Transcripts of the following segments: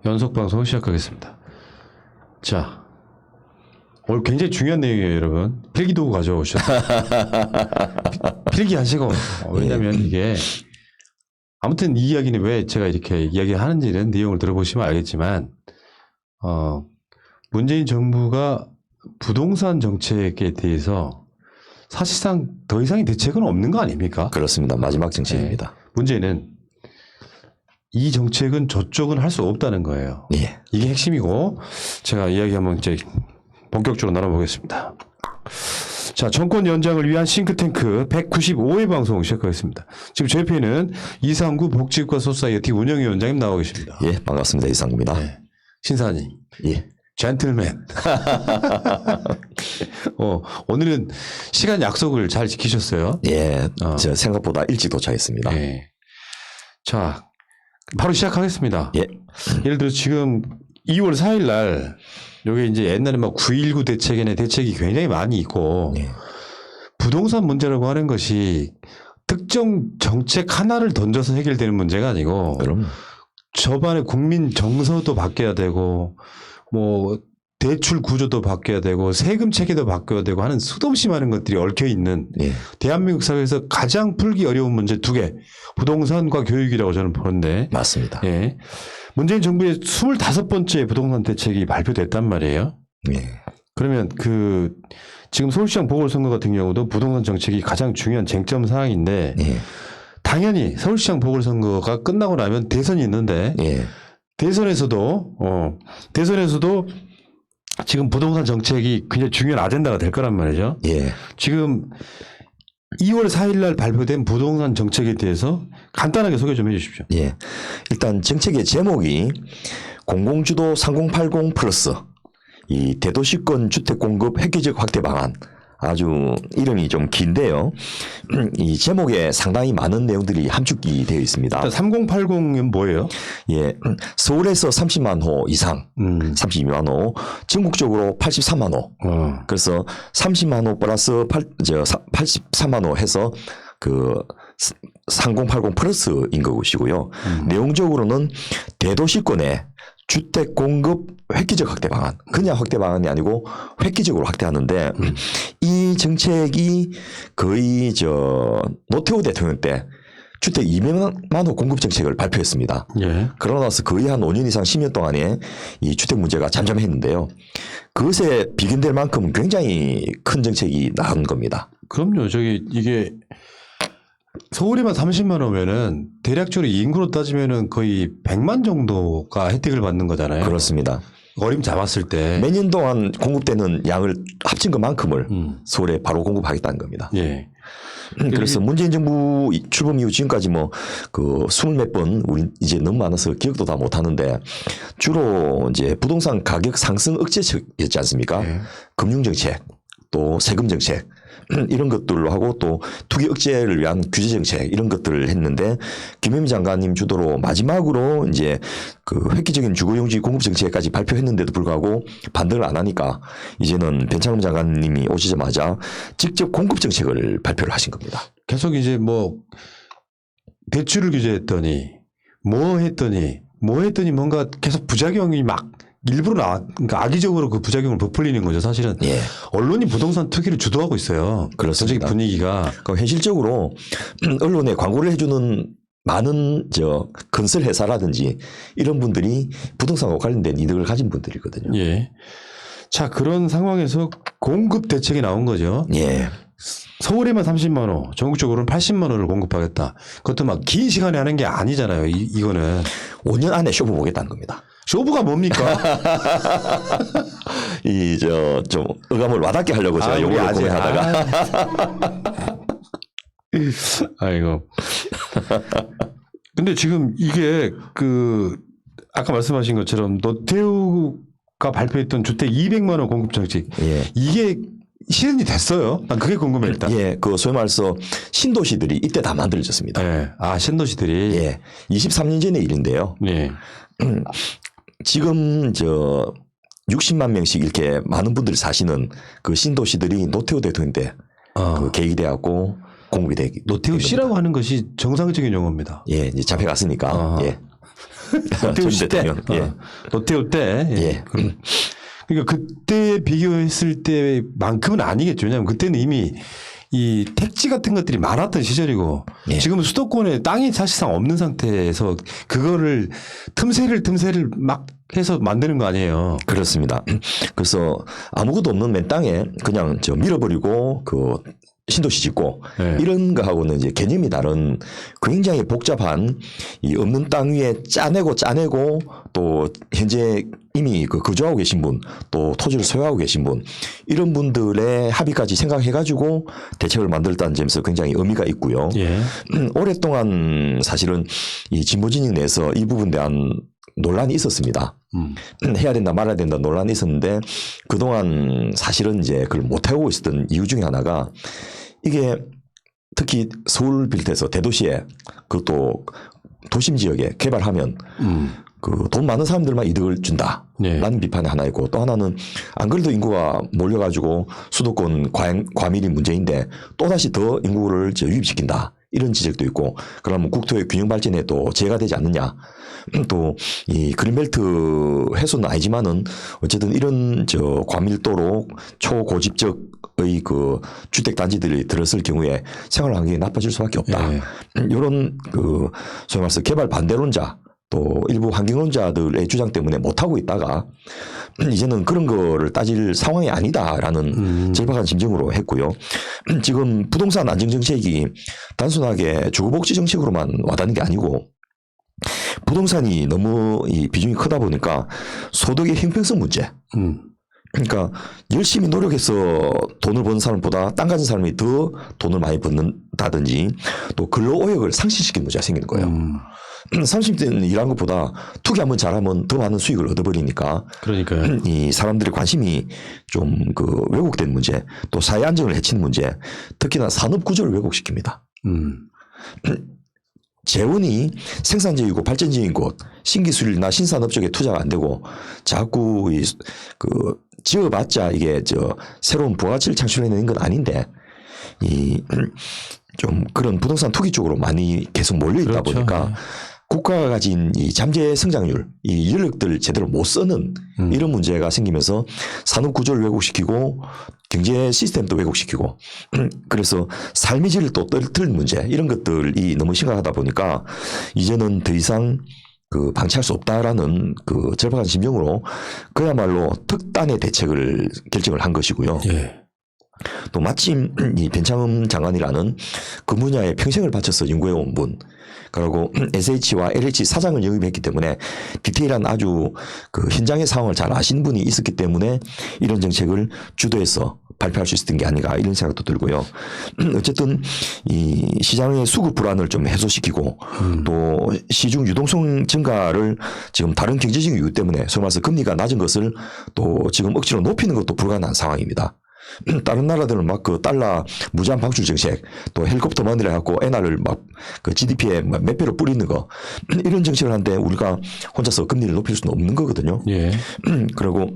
연속 방송 시작하겠습니다. 자, 오늘 굉장히 중요한 내용이에요, 여러분. 필기도구 가져오셨어요. 필기하시고. 왜냐면 이게 아무튼 이 이야기는 왜 제가 이렇게 이야기하는지는 내용을 들어보시면 알겠지만 문재인 정부가 부동산 정책에 대해서 사실상 더 이상의 대책은 없는 거 아닙니까? 그렇습니다. 마지막 정책입니다. 네. 문제는 이 정책은 저쪽은 할 수 없다는 거예요. 예. 이게 핵심이고 제가 이야기 한번 이제 본격적으로 나눠보겠습니다. 자, 정권 연장을 위한 싱크탱크 195회 방송 시작하겠습니다. 지금 제 옆에는 이상구 복지과 소사이어티 운영위원장님 나와 계십니다. 예, 반갑습니다. 이상구입니다. 네. 신사님. 예. 젠틀맨. 오늘은 시간 약속을 잘 지키셨어요. 예. 저 생각보다 일찍 도착했습니다. 네. 자, 바로 시작하겠습니다. 예. 예를 들어 지금 2월 4일 날 요게 이제 옛날에 막 9.19 대책에는 대책이 굉장히 많이 있고 예. 부동산 문제라고 하는 것이 특정 정책 하나를 던져서 해결되는 문제가 아니고 그럼 저반의 국민 정서도 바뀌어야 되고 뭐 대출 구조도 바뀌어야 되고 세금 체계도 바뀌어야 되고 하는 수도 없이 많은 것들이 얽혀 있는 예. 대한민국 사회에서 가장 풀기 어려운 문제 두 개, 부동산과 교육이라고 저는 보는데 맞습니다. 예. 문재인 정부의 25번째 부동산 대책이 발표됐단 말이에요. 예. 그러면 지금 서울시장 보궐선거 같은 경우도 부동산 정책이 가장 중요한 쟁점 사항인데 예. 당연히 서울시장 보궐선거가 끝나고 나면 대선이 있는데 예. 대선에서도 지금 부동산 정책이 굉장히 중요한 아젠다가 될 거란 말이죠. 예. 지금 2월 4일 날 발표된 부동산 정책에 대해서 간단하게 소개 좀 해 주십시오. 예. 일단 정책의 제목이 공공주도 3080 플러스 이 대도시권 주택 공급 획기적 확대 방안. 아주 이름이 좀 긴데요. 이 제목에 상당히 많은 내용들이 함축이 되어 있습니다. 3080은 뭐예요? 예. 서울에서 30만 호 이상, 32만 호, 전국적으로 83만 호. 그래서 30만 호 플러스 83만 호 해서 3080 플러스인 것이고요. 내용적으로는 대도시권에 주택 공급 획기적 확대 방안, 그냥 확대 방안이 아니고 획기적으로 확대하는데 이 정책이 거의 노태우 대통령 때 주택 200만 호 공급 정책을 발표했습니다. 예. 그러고 나서 거의 한 5년 이상 10년 동안에 이 주택 문제가 잠잠했는데요. 그것에 비견될 만큼 굉장히 큰 정책이 나온 겁니다. 그럼요. 이게 서울에만 30만 원이면은 대략적으로 인구로 따지면은 거의 100만 정도가 혜택을 받는 거잖아요. 그렇습니다. 어림 잡았을 때. 몇 년 동안 공급되는 양을 합친 것만큼을 서울에 바로 공급하겠다는 겁니다. 예. 그래서 문재인 정부 출범 이후 지금까지 스물 몇 번 우리 이제 너무 많아서 기억도 다 못 하는데 주로 이제 부동산 가격 상승 억제책이었지 않습니까? 예. 금융정책 또 세금 정책 이런 것들로 하고 또 투기 억제를 위한 규제 정책 이런 것들을 했는데 김현미 장관님 주도로 마지막으로 이제 획기적인 주거용지 공급 정책까지 발표했는데도 불구하고 반등을 안 하니까 이제는 변창흠 장관님이 오시자마자 직접 공급 정책을 발표를 하신 겁니다. 계속 이제 대출을 규제했더니 뭐 했더니 뭔가 계속 부작용이 막 일부러 그러니까 악의적으로 그 부작용을 부풀리는 거죠. 사실은 예. 언론이 부동산 투기를 주도하고 있어요. 그렇습니다. 전체 분위기가. 현실적으로 언론에 광고를 해주는 많은 건설 회사라든지 이런 분들이 부동산과 관련된 이득을 가진 분들이거든요. 예. 자, 그런 상황에서 공급 대책이 나온 거죠. 예. 서울에만 30만 호, 전국적으로는 80만 호를 공급하겠다. 그것도 막 긴 시간에 하는 게 아니잖아요. 이거는 5년 안에 쇼부 보겠다는 겁니다. 쇼부가 뭡니까? 좀 의감을 와닿게 하려고 제가 용어를 고민하다가. 아이고. 근데 지금 이게 아까 말씀하신 것처럼 노태우가 발표했던 주택 200만 원 공급 정책. 예. 이게 실현이 됐어요? 난 그게 궁금해 일단. 예. 소위 말해서 신도시들이 이때 다 만들어졌습니다. 예. 신도시들이. 예. 23년 전의 일인데요. 예. 지금 60만 명씩 이렇게 많은 분들이 사시는 그 신도시들이 노태우 대통령 때 계획이 되었고 공급이 되기. 노태우 씨라고 하는 것이 정상적인 용어입니다. 예, 이제 잡혀갔으니까. 예. 노태우 시 때. 대통령. 예. 노태우 때. 예. 예. 그러니까 그때 비교했을 때만큼은 아니겠죠. 왜냐하면 그때는 이미 이 택지 같은 것들이 많았던 시절이고 예. 지금은 수도권에 땅이 사실상 없는 상태에서 그거를 틈새를 막 해서 만드는 거 아니에요. 그렇습니다. 그래서 아무것도 없는 맨 땅에 그냥 밀어버리고 그 신도시 짓고 네. 이런 거하고는 이제 개념이 다른 굉장히 복잡한 이 없는 땅 위에 짜내고 또 현재 이미 그 거주하고 계신 분 또 토지를 소유하고 계신 분 이런 분들의 합의까지 생각해가지고 대책을 만들었다는 점에서 굉장히 의미가 있고요. 예. 오랫동안 사실은 이 진보 진영 내에서 이 부분에 대한 논란이 있었습니다. 해야 된다 말아야 된다 논란이 있었는데 그동안 사실은 이제 그걸 못하고 있었던 이유 중에 하나가 이게 특히 서울 비롯해서 대도시에 그것도 도심 지역에 개발하면 그 돈 많은 사람들만 이득을 준다라는 네. 비판이 하나 있고 또 하나는 안 그래도 인구가 몰려가지고 수도권 과밀이 문제인데 또다시 더 인구를 유입시킨다. 이런 지적도 있고 그러면 국토의 균형 발전에 또 제가 되지 않느냐. 또 이 그린벨트 해소는 아니지만은 어쨌든 이런 과밀도로 초고집적의 그 주택 단지들이 들었을 경우에 생활 환경이 나빠질 수밖에 없다. 네. 이런 그 소위 말해서 개발 반대론자 또 일부 환경론자들의 주장 때문에 못하고 있다가 이제는 그런 거를 따질 상황이 아니다라는 절박한 심정으로 했고요. 지금 부동산 안정정책이 단순하게 주거복지 정책으로만 와닿는 게 아니고 부동산이 너무 이 비중이 크다 보니까 소득의 형평성 문제. 그러니까 열심히 노력해서 돈을 버는 사람보다 땅 가진 사람이 더 돈을 많이 버는다든지 또 근로오역을 상실시키는 문제가 생기는 거예요. 30대는 일한 것보다 투기 한번 잘하면 더 많은 수익을 얻어버리니까 그러니까요. 이 사람들의 관심이 좀 그 왜곡된 문제 또 사회 안정을 해치는 문제 특히나 산업 구조를 왜곡시킵니다. 재원이 생산적이고 발전적인 곳 신기술이나 신산업 쪽에 투자가 안 되고 자꾸 그 지어봤자 이게 새로운 부가가치를 창출해내는 건 아닌데 이 좀 그런 부동산 투기 쪽으로 많이 계속 몰려 있다 그렇죠. 보니까 국가가 가진 이 잠재 성장률, 이 인력들 제대로 못 쓰는 이런 문제가 생기면서 산업 구조를 왜곡시키고 경제 시스템도 왜곡시키고 그래서 삶의 질을 또 떨어뜨리는 문제 이런 것들이 너무 심각하다 보니까 이제는 더 이상 그 방치할 수 없다라는 그 절박한 심정으로 그야말로 특단의 대책을 결정을 한 것이고요. 예. 또 마침 이 변창흠 장관이라는 그 분야에 평생을 바쳐서 연구해온 분 그리고 SH와 LH 사장을 영입했기 때문에 디테일한 아주 그 현장의 상황을 잘 아시는 분이 있었기 때문에 이런 정책을 주도해서 발표할 수 있었던 게 아닌가 이런 생각도 들고요. 어쨌든 이 시장의 수급 불안을 좀 해소시키고 또 시중 유동성 증가를 지금 다른 경제적인 이유 때문에 소위 말해서 금리가 낮은 것을 또 지금 억지로 높이는 것도 불가능한 상황입니다. 다른 나라들은 막 그 달러 무제한 방출 정책 또 헬리콥터 머니를 해갖고 엔화를 막 그 GDP에 몇 배로 뿌리는 거 이런 정책을 하는데 우리가 혼자서 금리를 높일 수는 없는 거거든요. 예. 그리고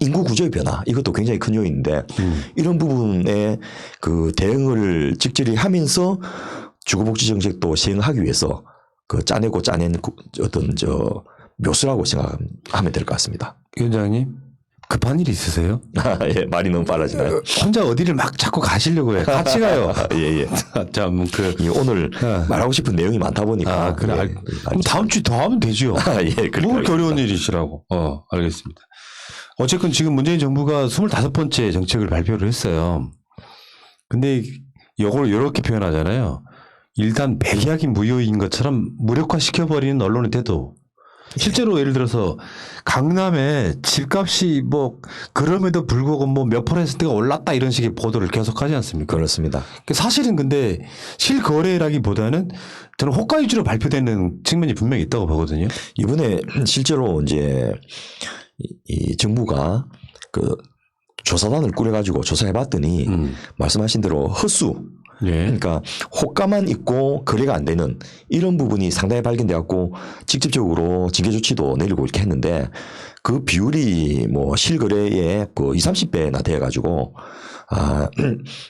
인구 구조의 변화 이것도 굉장히 큰 요인인데 이런 부분에 그 대응을 적절히 하면서 주거복지 정책도 시행하기 위해서 그 짜낸 어떤 묘수라고 생각하면 될 것 같습니다. 위원장님 급한 일 있으세요? 예, 말이 너무 빨라지나요? 혼자 어디를 막 자꾸 가시려고 해. 같이 가요. 예, 예. 참, 오늘 말하고 싶은 내용이 많다 보니까. 아, 그래. 예, 그럼 다음 주에 더 하면 되죠. 예, 그렇게 뭐 하겠습니다. 어려운 일이시라고. 알겠습니다. 어쨌건 지금 문재인 정부가 25번째 정책을 발표를 했어요. 근데 이걸 이렇게 표현하잖아요. 일단 백약이 무효인 것처럼 무력화시켜버리는 언론의 태도. 실제로 예를 들어서 강남에 집값이 뭐 그럼에도 불구하고 뭐 몇 %가 올랐다 이런 식의 보도를 계속하지 않습니까? 그렇습니다. 사실은 근데 실거래라기보다는 저는 호가 위주로 발표되는 측면이 분명히 있다고 보거든요. 이번에 실제로 이제 이 정부가 그 조사단을 꾸려가지고 조사해봤더니 말씀하신 대로 헛수 예. 그러니까 호가만 있고 거래가 안 되는 이런 부분이 상당히 발견돼 갖고 직접적으로 징계 조치도 내리고 이렇게 했는데 그 비율이 뭐 실거래의 그 20, 30배나 돼 가지고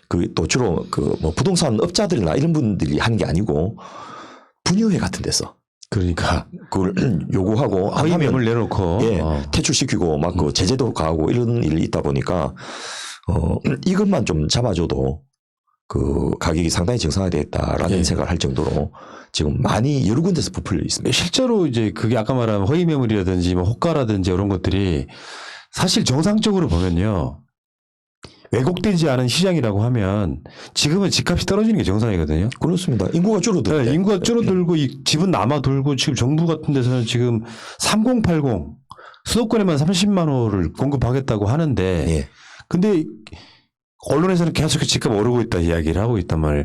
그 또 주로 그 뭐 부동산 업자들이나 이런 분들이 하는 게 아니고 분유회 같은 데서 그러니까 그걸 요구하고 안 하면 허위매물 내놓고 예, 퇴출시키고 막 그 제재도 가하고 이런 일이 있다 보니까 이것만 좀 잡아줘도 그 가격이 상당히 정상화되겠다라는 예. 생각을 할 정도로 지금 많이 여러 군데서 부풀려 있습니다. 실제로 이제 그게 아까 말한 허위매물이라든지 뭐 호가라든지 이런 것들이 사실 정상적으로 보면요. 왜곡되지 않은 시장이라고 하면 지금은 집값이 떨어지는 게 정상이거든요. 그렇습니다. 인구가 줄어들 때. 네, 인구가 줄어들고 이 집은 남아 돌고 지금 정부 같은 데서는 지금 3080 수도권에만 30만 호를 공급하겠다고 하는데 예. 근데 언론에서는 계속 집값 오르고 있다 이야기를 하고 있단 말이에요.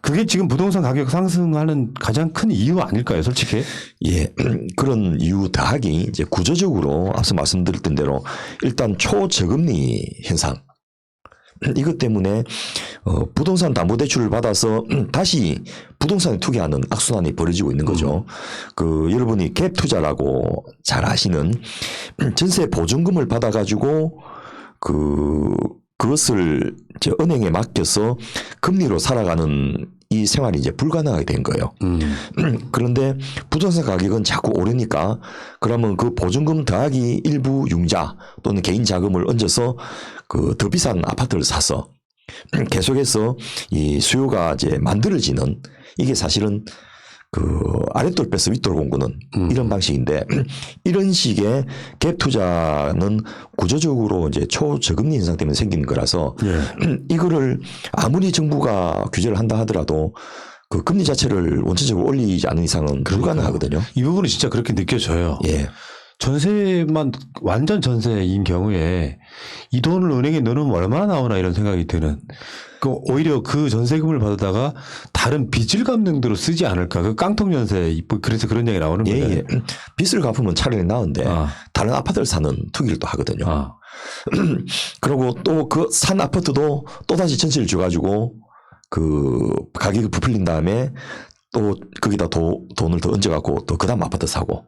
그게 지금 부동산 가격 상승하는 가장 큰 이유 아닐까요, 솔직히? 예. 그런 이유 더하기 이제 구조적으로 앞서 말씀드렸던 대로 일단 초저금리 현상. 이것 때문에 부동산 담보대출을 받아서 다시 부동산에 투기하는 악순환이 벌어지고 있는 거죠. 그 여러분이 갭 투자라고 잘 아시는 전세 보증금을 받아가지고 그것을 이제 은행에 맡겨서 금리로 살아가는 이 생활이 이제 불가능하게 된 거예요. 그런데 부동산 가격은 자꾸 오르니까 그러면 그 보증금 더하기 일부 융자 또는 개인 자금을 얹어서 그 더 비싼 아파트를 사서 계속해서 이 수요가 이제 만들어지는 이게 사실은 그 아랫돌 빼서 윗돌 공구는 이런 방식인데 이런 식의 갭 투자는 구조적으로 이제 초저금리 현상 때문에 생기는 거라서 이거를 아무리 정부가 규제를 한다 하더라도 그 금리 자체를 원천적으로 올리지 않는 이상은 불가능하거든요. 이 부분은 진짜 그렇게 느껴져요. 예. 전세만 완전 전세인 경우에 이 돈을 은행에 넣으면 얼마나 나오나 이런 생각이 드는. 그 오히려 그 전세금을 받아다가 다른 빚을 갚는 데로 쓰지 않을까. 그 깡통 전세 그래서 그런 얘기 나오는 거예요. 예. 빚을 갚으면 차라리 나은데 아. 다른 아파트를 사는 투기를 또 하거든요. 아. 그리고 또 그 산 아파트도 또 다시 전세를 줘가지고 그 가격이 부풀린 다음에 또 거기다 돈을 더 얹어갖고 또 그다음 아파트 사고.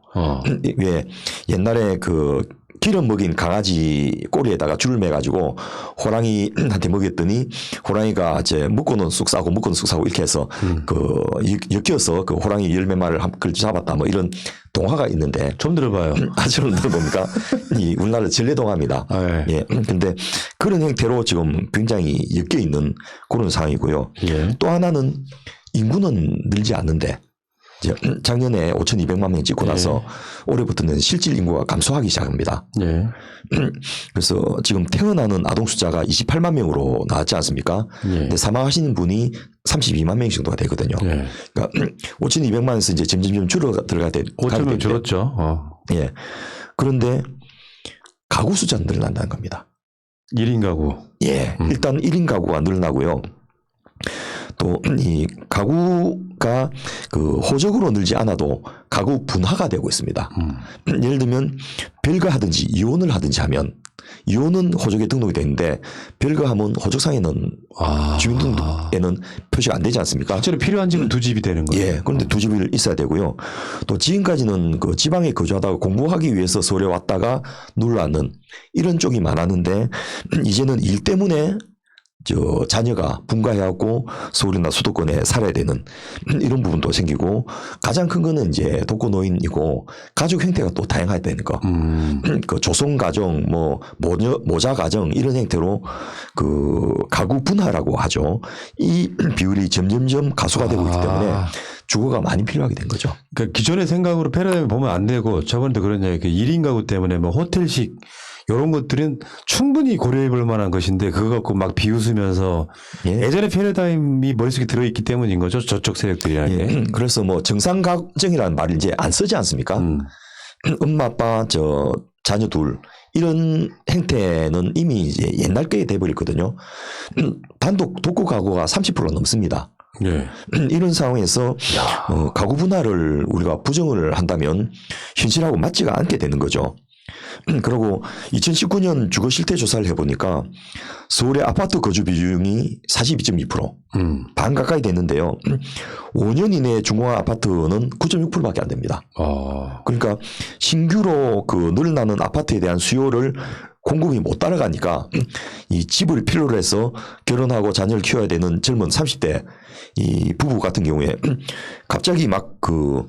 왜 옛날에 그 기름 먹인 강아지 꼬리에다가 줄을 매가지고 호랑이한테 먹였더니 호랑이가 이제 묶고는 쑥 싸고 묶고는 쑥 싸고 이렇게 해서 그 엮여서 그 호랑이 열몇 마리를 한걸 잡았다 뭐 이런 동화가 있는데 좀 들어봐요. 아처럼 들어보니까 이 우리나라 전래동화입니다. 아, 예. 근데 그런 형태로 지금 굉장히 엮여 있는 그런 상황이고요. 예. 또 하나는 인구는 늘지 않는데 이제 작년에 5,200만 명 찍고 나서 올해부터는 실질 인구가 감소하기 시작합니다. 예. 그래서 지금 태어나는 아동 숫자가 28만 명으로 나왔지 않습니까? 근데 사망하시는 분이 32만 명 정도가 되거든요. 그러니까 5,200만에서 이제 점점 줄어들어가게 5,000명 줄었죠. 예. 그런데 가구 숫자는 늘어난다는 겁니다. 1인 가구. 예. 일단 1인 가구가 늘어나고요. 또 이 가구가 그 호적으로 늘지 않아도 가구 분화가 되고 있습니다. 예를 들면 별거하든지 이혼을 하든지 하면 이혼은 호적에 등록이 되는데 별거하면 호적상에는 주민등록에는 표시가 안 되지 않습니까? 실제로 필요한 집은 두 집이 되는 거예요. 예, 그런데 두 집이 있어야 되고요. 또 지금까지는 그 지방에 거주하다가 공부하기 위해서 서울에 왔다가 놀라는 이런 쪽이 많았는데 이제는 일 때문에 자녀가 분가해갖고 서울이나 수도권에 살아야 되는 이런 부분도 생기고 가장 큰 거는 이제 독거노인이고 가족 형태가 또 다양해야 되는 거. 그 조성 가정, 뭐 모자 가정 이런 형태로 그 가구 분화라고 하죠. 이 비율이 점점점 가수가 되고 있기 때문에 주거가 많이 필요하게 된 거죠. 그러니까 기존의 생각으로 패러다임을 보면 안 되고 저번에도 그런 얘기 1인 가구 때문에 뭐 호텔식 이런 것들은 충분히 고려해 볼 만한 것인데 그거 갖고 막 비웃으면서 예전의 패러다임이 머릿속에 들어있기 때문인 거죠. 저쪽 세력들이라는 게. 그래서 뭐 정상가정이라는 말을 이제 안 쓰지 않습니까? 엄마, 아빠, 자녀 둘 이런 행태는 이미 이제 옛날 게 돼버렸거든요. 단독 독거 가구가 30% 넘습니다. 이런 상황에서 가구 분할을 우리가 부정을 한다면 현실하고 맞지가 않게 되는 거죠. 그리고 2019년 주거 실태 조사를 해보니까 서울의 아파트 거주 비중이 42.2%, 반 가까이 됐는데요. 5년 이내에 중공화 아파트는 9.6%밖에 안 됩니다. 그러니까 신규로 그 늘어나는 아파트에 대한 수요를 공급이 못 따라가니까 이 집을 필요로 해서 결혼하고 자녀를 키워야 되는 젊은 30대 이 부부 같은 경우에 갑자기 막 그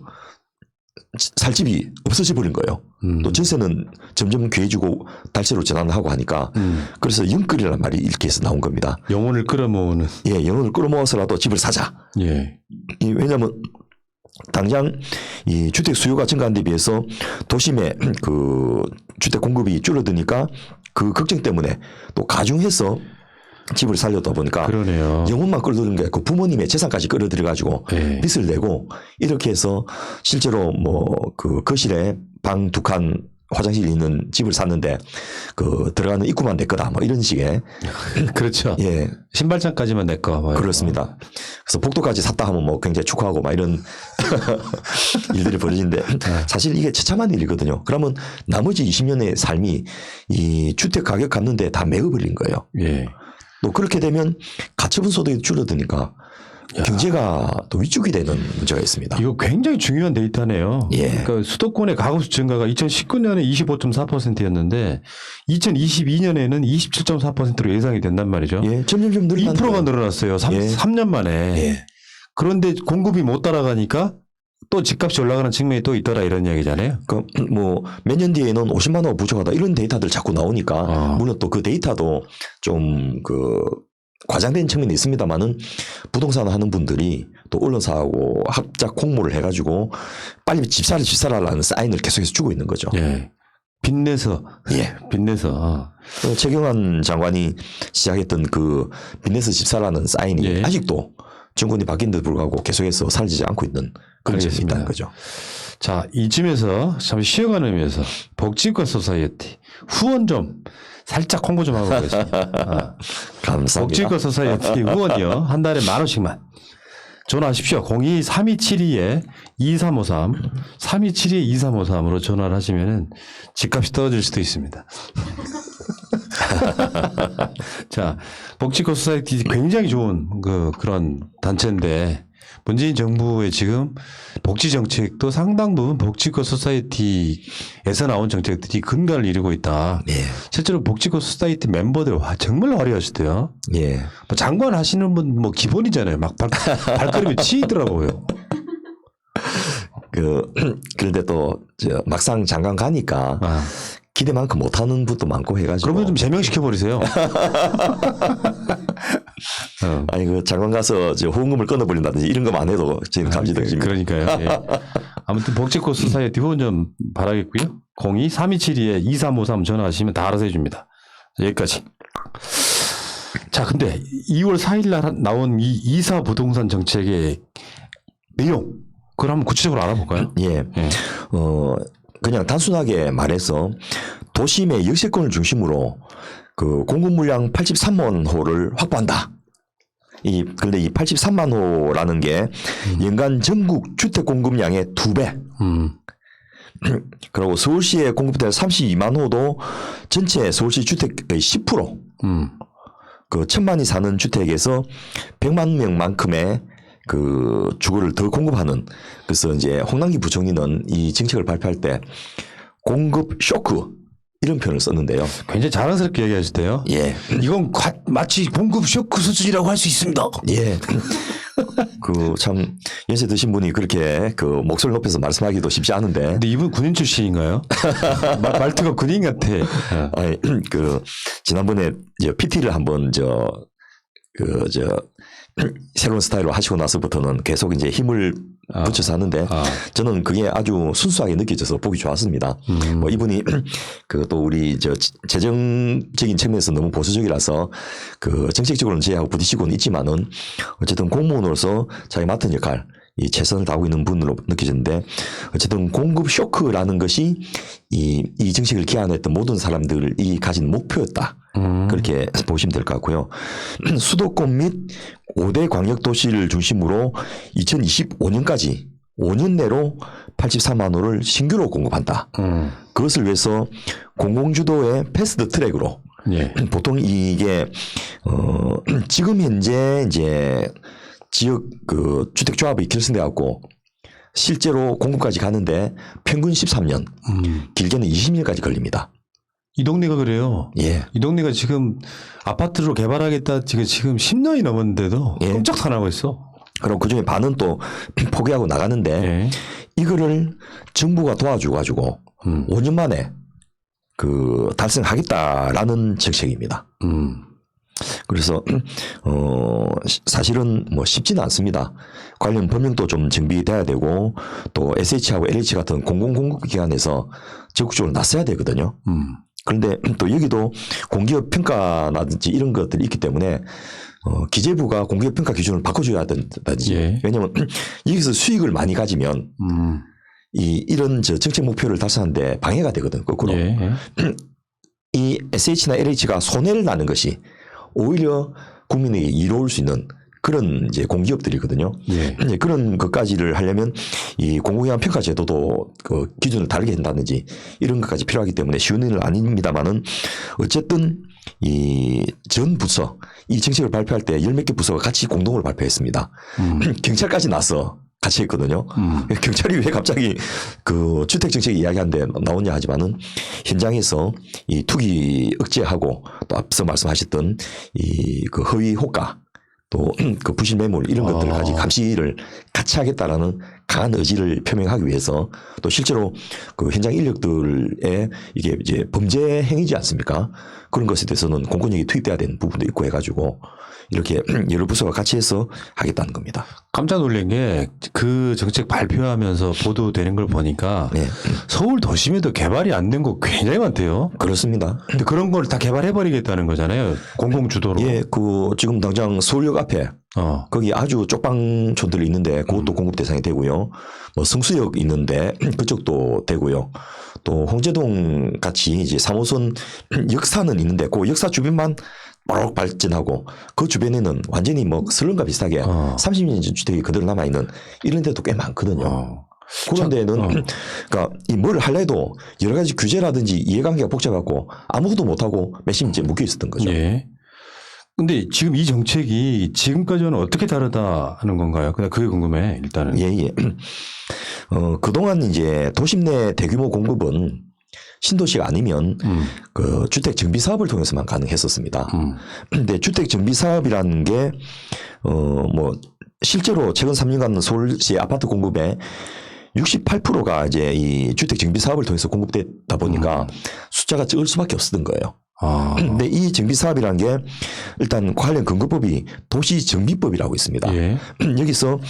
살 집이 없어져 버린 거예요. 또 전세는 점점 귀해지고 달세로 전환하고 하니까 그래서 영끌이라는 말이 이렇게 해서 나온 겁니다. 영혼을 끌어모으는. 예, 영혼을 끌어모아서라도 집을 사자. 예. 왜냐하면 당장 이 주택 수요가 증가한 데 비해서 도심의 그 주택 공급이 줄어드니까 그 걱정 때문에 또 가중해서 집을 살려다 보니까 그러네요. 영혼만 끌어들이는 게 아니고 부모님의 재산까지 끌어들여 가지고 예. 빚을 내고 이렇게 해서 실제로 뭐 그 거실에 방 2칸 화장실이 있는 집을 샀는데 그 들어가는 입구만 내 거다 뭐 이런 식의 그렇죠. 예 신발장까지만 내 거. 뭐 그렇습니다. 그래서 복도까지 샀다 하면 뭐 굉장히 축하하고 막 이런 일들이 벌어지는데 사실 이게 처참한 일이거든요. 그러면 나머지 20년의 삶이 이 주택 가격 갚는데 다 매어버린 거예요. 예. 또 그렇게 되면 가처분 소득이 줄어드니까 경제가 또 위축이 되는 문제가 있습니다. 이거 굉장히 중요한 데이터네요. 예. 그러니까 수도권의 가구수 증가가 2019년에 25.4%였는데 2022년에는 27.4%로 예상이 된단 말이죠. 예, 점점점 늘어나는 2%가 거예요. 늘어났어요. 예. 3년 만에. 예. 그런데 공급이 못 따라가니까 또 집값이 올라가는 측면이 또 있더라 이런 이야기잖아요. 그 뭐 몇 년 뒤에는 50만 원 부족하다 이런 데이터들 자꾸 나오니까 물론 또 그 데이터도 좀 그 과장된 측면이 있습니다만은 부동산 하는 분들이 또 언론사하고 합작 공모를 해가지고 빨리 집사라는 사인을 계속해서 주고 있는 거죠. 예. 빚내서. 예. 빚내서. 최경환 장관이 시작했던 그 빚내서 집사라는 사인이 예. 아직도 정권이 바뀐데도 불구하고 계속해서 사라지지 않고 있는 그런 점이 알겠습니다. 있다는 거죠. 자, 이쯤에서 잠시 쉬어가는 의미에서 복지과 소사이어티 후원 좀 살짝 홍보 좀 하고 가겠습니다. 감사합니다. 복지과 소사이어티 후원이요. 한 달에 10,000원씩만. 전화하십시오. 02-3272-2353 3272-2353으로 전화를 하시면은 집값이 떨어질 수도 있습니다. 자, 복지과 소사이어티 굉장히 좋은 그런 단체인데 문재인 정부의 지금 복지 정책도 상당 부분 복지과 소사이어티에서 나온 정책들이 근간을 이루고 있다. 예. 실제로 복지과 소사이어티 멤버들 정말 화려하시대요. 예. 뭐 장관 하시는 분 뭐 기본이잖아요. 막 발걸음이 치이더라고요. 그런데 또 막상 장관 가니까 아, 기대만큼 못하는 분도 많고 해가지고. 그러면 좀 제명시켜 버리세요. 아니 그 장관 가서 후원금을 끊어버린다든지 이런 것만 해도 지금 감지되지. 그러니까요. 예. 아무튼 복지과 소사이어티 후원 좀 바라겠고요. 02-3272-2353 전화하시면 다 알아서 해줍니다. 여기까지. 자, 근데 2월 4일 날 나온 이 이사 부동산 정책의 내용, 그걸 한번 구체적으로 알아볼까요? 예. 예. 그냥 단순하게 말해서 도심의 역세권을 중심으로 그 공급 물량 83만 호를 확보한다. 그런데 이 83만 호라는 게 연간 전국 주택 공급량의 2배. 그리고 서울시에 공급될 32만 호도 전체 서울시 주택의 10%. 그 1,000만이 사는 주택에서 100만 명만큼의 그 주거를 더 공급하는. 그래서 이제 홍남기 부총리는 이 정책을 발표할 때 공급 쇼크 이런 표현을 썼는데요. 굉장히 자랑스럽게 얘기하시대요. 예. 이건 마치 공급 쇼크 수준이라고 할 수 있습니다. 예. 그 참 연세 드신 분이 그렇게 그 목소리 높여서 말씀하기도 쉽지 않은데. 근데 이분 군인 출신인가요? 말투가 군인 같아. 아니, 그 지난번에 PT를 한번 새로운 스타일로 하시고 나서부터는 계속 이제 힘을 붙여서 하는데 저는 그게 아주 순수하게 느껴져서 보기 좋았습니다. 뭐 이분이 그 또 우리 재정적인 측면에서 너무 보수적이라서 그 정책적으로는 저희하고 부딪히고는 있지만은 어쨌든 공무원으로서 자기 맡은 역할 이 최선을 다하고 있는 분으로 느껴지는데 어쨌든 공급 쇼크라는 것이 이 정책을 기한했던 모든 사람들이 가진 목표였다. 그렇게 보시면 될 것 같고요. 수도권 및 5대 광역도시를 중심으로 2025년까지 5년 내로 83만 호를 신규로 공급한다. 그것을 위해서 공공주도의 패스트 트랙으로 예. 보통 이게 지금 현재 이제 지역 그 주택조합이 결성돼 갖고 실제로 공급까지 가는데 평균 13년, 길게는 20년까지 걸립니다. 이 동네가 그래요. 예. 이 동네가 지금 아파트로 개발하겠다 지금 10년이 넘었는데도 예. 끔짝 사나고 있어. 그럼 그중에 반은 또 포기하고 나가는데 예. 이거를 정부가 도와줘 가지고 5년 만에 그 달성하겠다라는 정책입니다. 그래서 사실은 뭐 쉽지는 않습니다. 관련 법령도 좀 정비돼야 되고 또 SH하고 LH 같은 공공공급기관에서 적극적으로 나서야 되거든요. 그런데 또 여기도 공기업 평가라든지 이런 것들이 있기 때문에 기재부가 공기업 평가 기준을 바꿔줘야 된다든지. 예. 왜냐하면 여기서 수익을 많이 가지면 이런 정책 목표를 달성하는데 방해가 되거든. 거꾸로. 예. 이 SH나 LH가 손해를 나는 것이 오히려 국민에게 이로울 수 있는 그런 이제 공기업들이거든요. 예. 이제 그런 것까지를 하려면 이 공공기관 평가 제도도 그 기준을 다르게 한다든지 이런 것까지 필요하기 때문에 쉬운 일은 아닙니다만은 어쨌든 이 전 부서 이 정책을 발표할 때 열 몇 개 부서가 같이 공동으로 발표했습니다. 경찰까지 나서 같이 했거든요. 경찰이 왜 갑자기 그 주택 정책 이야기하는데 나오냐 하지만은 현장에서 이 투기 억제하고 또 앞서 말씀하셨던 이 그 허위 호가 또 그 부실 매물 이런 것들까지 감시를 같이 하겠다라는 강한 의지를 표명하기 위해서 또 실제로 그 현장 인력들의 이게 이제 범죄 행위지 않습니까? 그런 것에 대해서는 공권력이 투입돼야 되는 부분도 있고 해가지고 이렇게 여러 부서가 같이 해서 하겠다는 겁니다. 깜짝 놀란 게 그 정책 발표하면서 보도되는 걸 보니까 네. 서울 도심에도 개발이 안 된 거 굉장히 많대요. 그렇습니다. 근데 그런 걸 다 개발해버리겠다는 거잖아요. 공공주도로. 예, 그 지금 당장 서울역 앞에 거기 아주 쪽방촌들이 있는데 그것도 공급 대상이 되고요. 뭐 성수역 있는데 그쪽도 되고요. 또 홍제동 같이 이제 3호선 역사는 있는데 그 역사 주변만 바로 발전하고 그 주변에는 완전히 뭐 설렁과 비슷하게 30년 전 주택이 그대로 남아있는 이런 데도 꽤 많거든요. 그런 데는 그러니까 이 뭘 하려 해도 여러 가지 규제라든지 이해관계가 복잡하고 아무것도 못하고 몇십 년째 묶여 있었던 거죠. 예. 근데 지금 이 정책이 지금까지는 어떻게 다르다 하는 건가요? 그냥 그게 궁금해, 일단은. 예, 예. 그동안 이제 도심 내 대규모 공급은 신도시가 아니면 그 주택 정비 사업을 통해서만 가능했었습니다. 근데 주택 정비 사업이라는 게 뭐 실제로 최근 3년간 서울시 아파트 공급의 68%가 이제 이 주택 정비 사업을 통해서 공급됐다 보니까 숫자가 적을 수밖에 없었던 거예요. 근데 이 정비 사업이라는 게 일단 관련 근거법이 도시정비법이라고 있습니다. 예. 여기서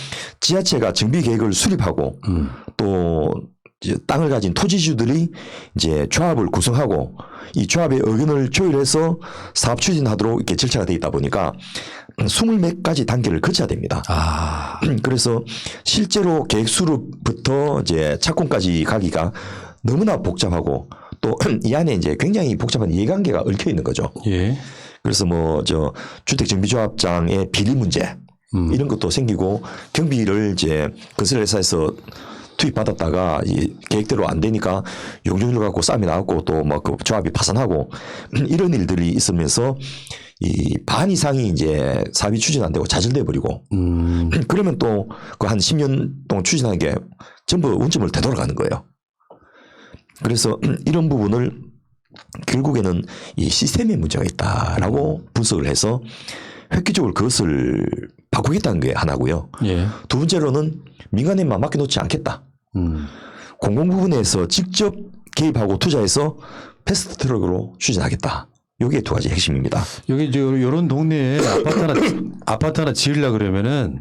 지자체가 정비 계획을 수립하고 또 이제 땅을 가진 토지주들이 이제 조합을 구성하고 이 조합의 의견을 조율해서 사업 추진하도록 이렇게 절차가 되어 있다 보니까 20몇 가지 단계를 거쳐야 됩니다. 그래서 실제로 계획 수립부터 이제 착공까지 가기가 너무나 복잡하고 또 이 안에 이제 굉장히 복잡한 이해관계가 얽혀 있는 거죠. 예. 그래서 뭐 저 주택정비조합장의 비리 문제 이런 것도 생기고 경비를 이제 건설회사에서 투입받았다가 이 계획대로 안 되니까 용적률 갖고 싸움이 나왔고 또 막 그 조합이 파산하고 이런 일들이 있으면서 이 반 이상이 이제 사업이 추진 안 되고 좌절돼 버리고 그러면 또 그 한 10년 동안 추진하는 게 전부 원점을 되돌아가는 거예요. 그래서 이런 부분을 결국에는 이 시스템에 문제가 있다라고 분석을 해서 획기적으로 그것을 바꾸겠다는 게 하나고요. 예. 두 번째로는 민간에만 맡겨놓지 않겠다. 공공 부분에서 직접 개입하고 투자해서 패스트트랙으로 추진하겠다. 이게 두 가지 핵심입니다. 여기 이제 이런 동네에 아파트 하나 지으려 그러면은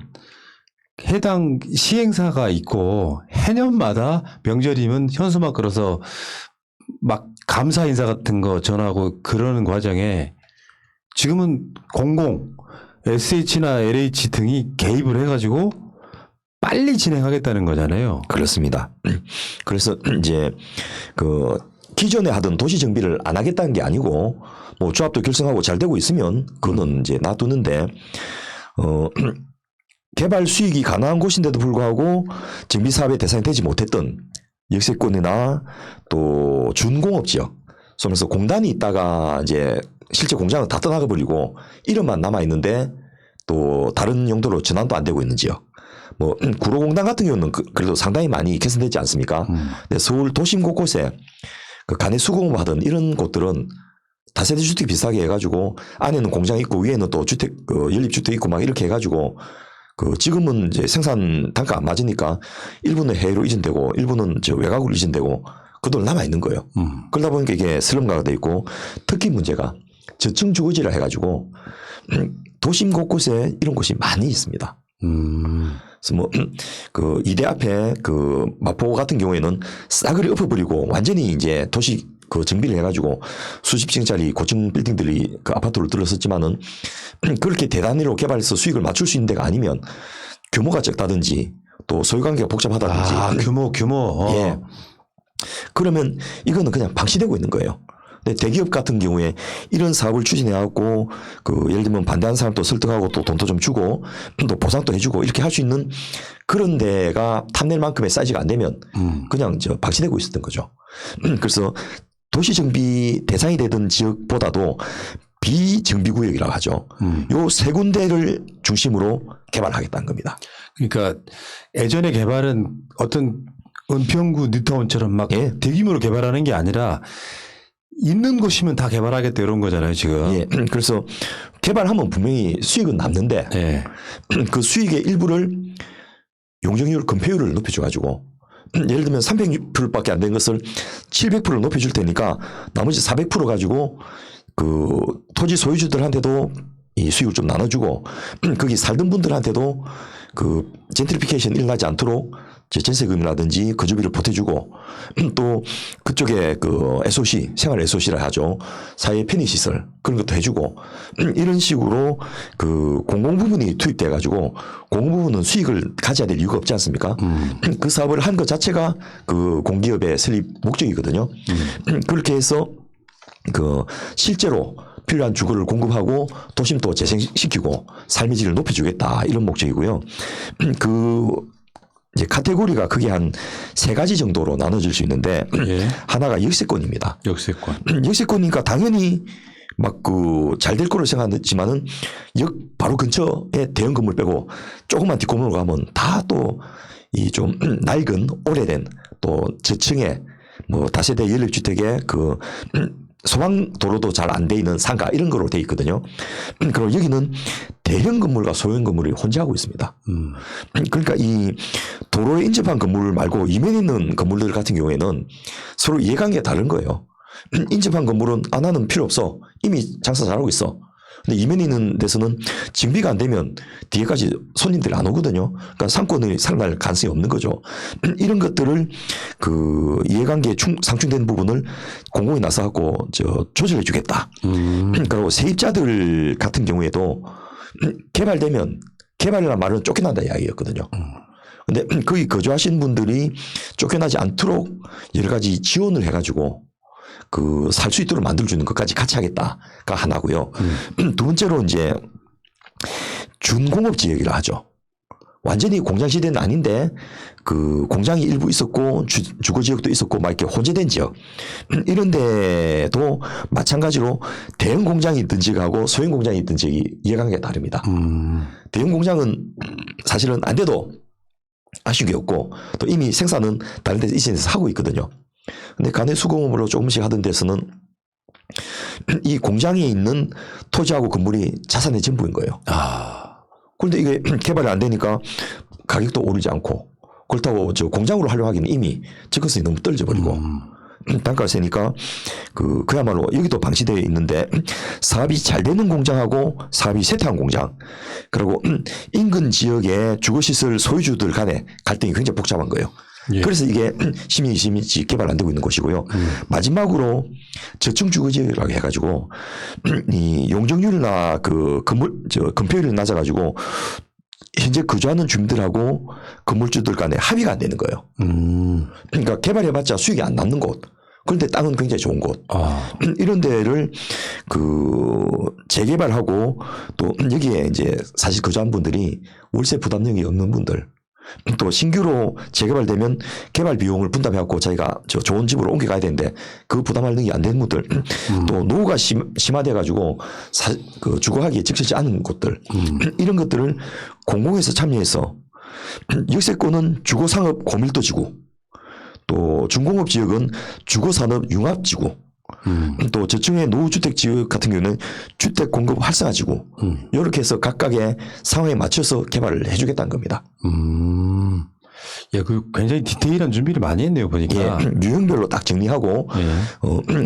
해당 시행사가 있고 해년마다 명절이면 현수막 걸어서 막 감사 인사 같은 거 전하고 그러는 과정에 지금은 SH나 LH 등이 개입을 해가지고 빨리 진행하겠다는 거잖아요. 그렇습니다. 그래서 이제 그 기존에 하던 도시 정비를 안 하겠다는 게 아니고 뭐 조합도 결성하고 잘 되고 있으면 그거는 이제 놔두는데 개발 수익이 가능한 곳인데도 불구하고 정비 사업의 대상이 되지 못했던 역세권이나 또 준공업 지역, 그래서 공단이 있다가 이제 실제 공장은 다 떠나가 버리고 이름만 남아 있는데 또 다른 용도로 전환도 안 되고 있는 지역. 뭐 구로공단 같은 경우는 그래도 상당히 많이 개선되지 않습니까? 근데 서울 도심 곳곳에 그 간의 수공업 하던 이런 곳들은 다세대 주택 비슷하게 해가지고 안에는 공장 있고 위에는 또 주택 연립주택 있고 막 이렇게 해가지고 그 지금은 이제 생산 단가 안 맞으니까 일부는 해외로 이전되고 일부는 저 외곽으로 이전되고 그 돈 남아 있는 거예요. 그러다 보니까 이게 슬럼가가 돼 있고 특히 문제가 저층 주거지라 해가지고 도심 곳곳에 이런 곳이 많이 있습니다. 그래서 뭐 그 이대 앞에 그 마포 같은 경우에는 싸그리 엎어버리고 완전히 이제 도시 그 정비를 해가지고 수십 층짜리 고층 빌딩들이 그 아파트로 들어섰지만은 그렇게 대단위로 개발해서 수익을 맞출 수 있는 데가 아니면 규모가 적다든지 또 소유관계가 복잡하다든지 규모. 예. 그러면 이거는 그냥 방치되고 있는 거예요. 근데 대기업 같은 경우에 이런 사업을 추진해갖고 그 예를 들면 반대하는 사람도 설득하고 또 돈도 좀 주고 또 보상도 해주고 이렇게 할 수 있는 그런 데가 탐낼 만큼의 사이즈가 안 되면 그냥 저 방치되고 있었던 거죠. 그래서 도시 정비 대상이 되던 지역보다도 비정비구역이라고 하죠. 요 세 군데를 중심으로 개발하겠다는 겁니다. 그러니까 예전에 개발은 어떤 은평구 뉴타운처럼 막 예. 대규모로 개발하는 게 아니라 있는 곳이면 다 개발하겠다 이런 거잖아요 지금. 예. 그래서 개발하면 분명히 수익은 남는데 예. 그 수익의 일부를 용적률 건폐율을 높여줘가지고 예를 들면 300%밖에 안 된 것을 700% 높여줄 테니까 나머지 400% 가지고 그 토지 소유주들한테도 이 수익을 좀 나눠주고 거기 살던 분들한테도 그 젠트리피케이션 일어나지 않도록 전세금이라든지 거주비를 보태주고 또 그쪽에 그 SOC 생활 SOC라 하죠. 사회 편의시설 그런 것도 해주고 이런 식으로 그 공공 부분이 투입돼 가지고 공공 부분은 수익을 가져야 될 이유가 없지 않습니까? 그 사업을 한 것 자체가 그 공기업의 설립 목적이거든요. 그렇게 해서 그 실제로 필요한 주거를 공급하고 도심도 재생시키고 삶의 질을 높여주겠다 이런 목적이고요. 그 이제 카테고리가 크게 한 세 가지 정도로 나눠질 수 있는데 예. 하나가 역세권입니다. 역세권. 역세권이니까 당연히 막 그 잘 될 거로 생각했지만은 역 바로 근처에 대형 건물 빼고 조금만 뒷건물로 가면 다 또 이 좀 낡은 오래된 또 저층에 뭐 다세대 연립주택에 그 소방 도로도 잘 안 돼 있는 상가 이런 거로 돼 있거든요. 그리고 여기는 대형 건물과 소형 건물이 혼재하고 있습니다. 그러니까 이 도로에 인접한 건물 말고 이면에 있는 건물들 같은 경우에는 서로 이해관계가 다른 거예요. 인접한 건물은 나는 필요 없어. 이미 장사 잘하고 있어. 근데 이면에 있는 데서는 정비가 안 되면 뒤에까지 손님들이 안 오거든요. 그러니까 상권이 살아날 가능성이 없는 거죠. 이런 것들을 그 이해관계에 상충된 부분을 공공이 나서갖고 조절해 주겠다. 그리고 세입자들 같은 경우에도 개발되면 개발이라는 말은 쫓겨난다 이야기였거든요. 근데 거기 거주하신 분들이 쫓겨나지 않도록 여러 가지 지원을 해가지고 그 살 수 있도록 만들어주는 것까지 같이 하겠다가 하나고요. 두 번째로 이제 준공업 지역이라 하죠. 완전히 공장 시대는 아닌데 그 공장이 일부 있었고 주거 지역도 있었고 막 이렇게 혼재된 지역 이런 데도 마찬가지로 대형 공장이 있던 지역하고 소형 공장이 있던 지역이 이해관계가 다릅니다. 대형 공장은 사실은 안 돼도 아쉬운 게 없고 또 이미 생산은 다른 데서 이전에서 하고 있거든요. 근데 간의 수공업으로 조금씩 하던 데서는 이 공장에 있는 토지하고 건물이 자산의 전부인 거예요. 그런데 이게 개발이 안 되니까 가격도 오르지 않고 그렇다고 저 공장으로 활용하기는 이미 접근성이 너무 떨어져 버리고 단가가 세니까 그야말로 여기도 방치되어 있는데 사업이 잘 되는 공장하고 사업이 쇠퇴한 공장 그리고 인근 지역의 주거시설 소유주들 간의 갈등이 굉장히 복잡한 거예요. 예. 그래서 이게 심히 개발 안 되고 있는 것이고요. 마지막으로 저층 주거지역이라고 해가지고 이 용적률이나 그 건폐율이 낮아가지고 현재 거주하는 주민들하고 건물주들 간에 합의가 안 되는 거예요. 그러니까 개발해봤자 수익이 안 남는 곳. 그런데 땅은 굉장히 좋은 곳. 이런 데를 재개발하고 또 여기에 이제 사실 거주한 분들이 월세 부담력이 없는 분들. 또 신규로 재개발되면 개발 비용을 분담해갖고 자기가 좋은 집으로 옮겨가야 되는데 그 부담할 능력이 안 되는 분들 또 노후가 심화돼가지고 주거하기에 적절치 않은 곳들 이런 것들을 공공에서 참여해서 역세권은 주거상업 고밀도 지구 또 중공업 지역은 주거산업 융합지구 또 저층의 노후주택 지역 같은 경우는 주택 공급 활성화지구 이렇게 해서 각각의 상황에 맞춰서 개발을 해주겠다는 겁니다. 야, 그 굉장히 디테일한 준비를 많이 했네요, 보니까. 예, 유형별로 딱 정리하고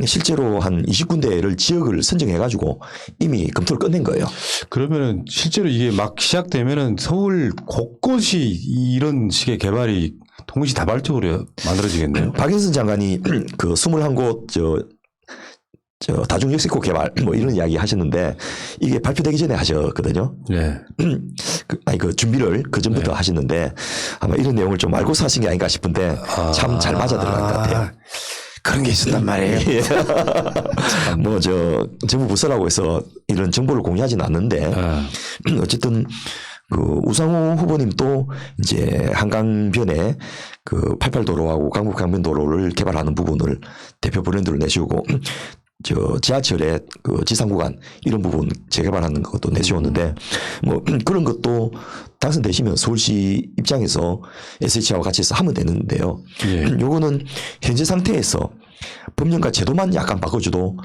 실제로 한 20군데를 지역을 선정해가지고 이미 검토를 끝낸 거예요. 그러면은 실제로 이게 막 시작되면은 서울 곳곳이 이런 식의 개발이 동시다발적으로 만들어지겠네요. 박영선 장관이 그 21곳 저 다중역세권 개발 뭐 이런 이야기 하셨는데 이게 발표되기 전에 하셨거든요. 네. 그 준비를 그 전부터 하셨는데 아마 이런 내용을 좀 알고서 하신 게 아닌가 싶은데 참 잘 맞아 들어간 것 같아요. 그런 게 있었단 말이에요. 뭐 정부 부서라고 해서 이런 정보를 공유하지는 않는데 어쨌든 그 우상호 후보님도 이제 한강변에 그 88도로하고 강북강변도로를 개발하는 부분을 대표 브랜드로 내시고 지하철의 그 지상 구간 이런 부분 재개발하는 것도 내세웠는데 뭐 그런 것도 당선되시면 서울시 입장에서 SH와 같이 해서 하면 되는데요. 요거는 현재 상태에서 법령과 제도만 약간 바꿔줘도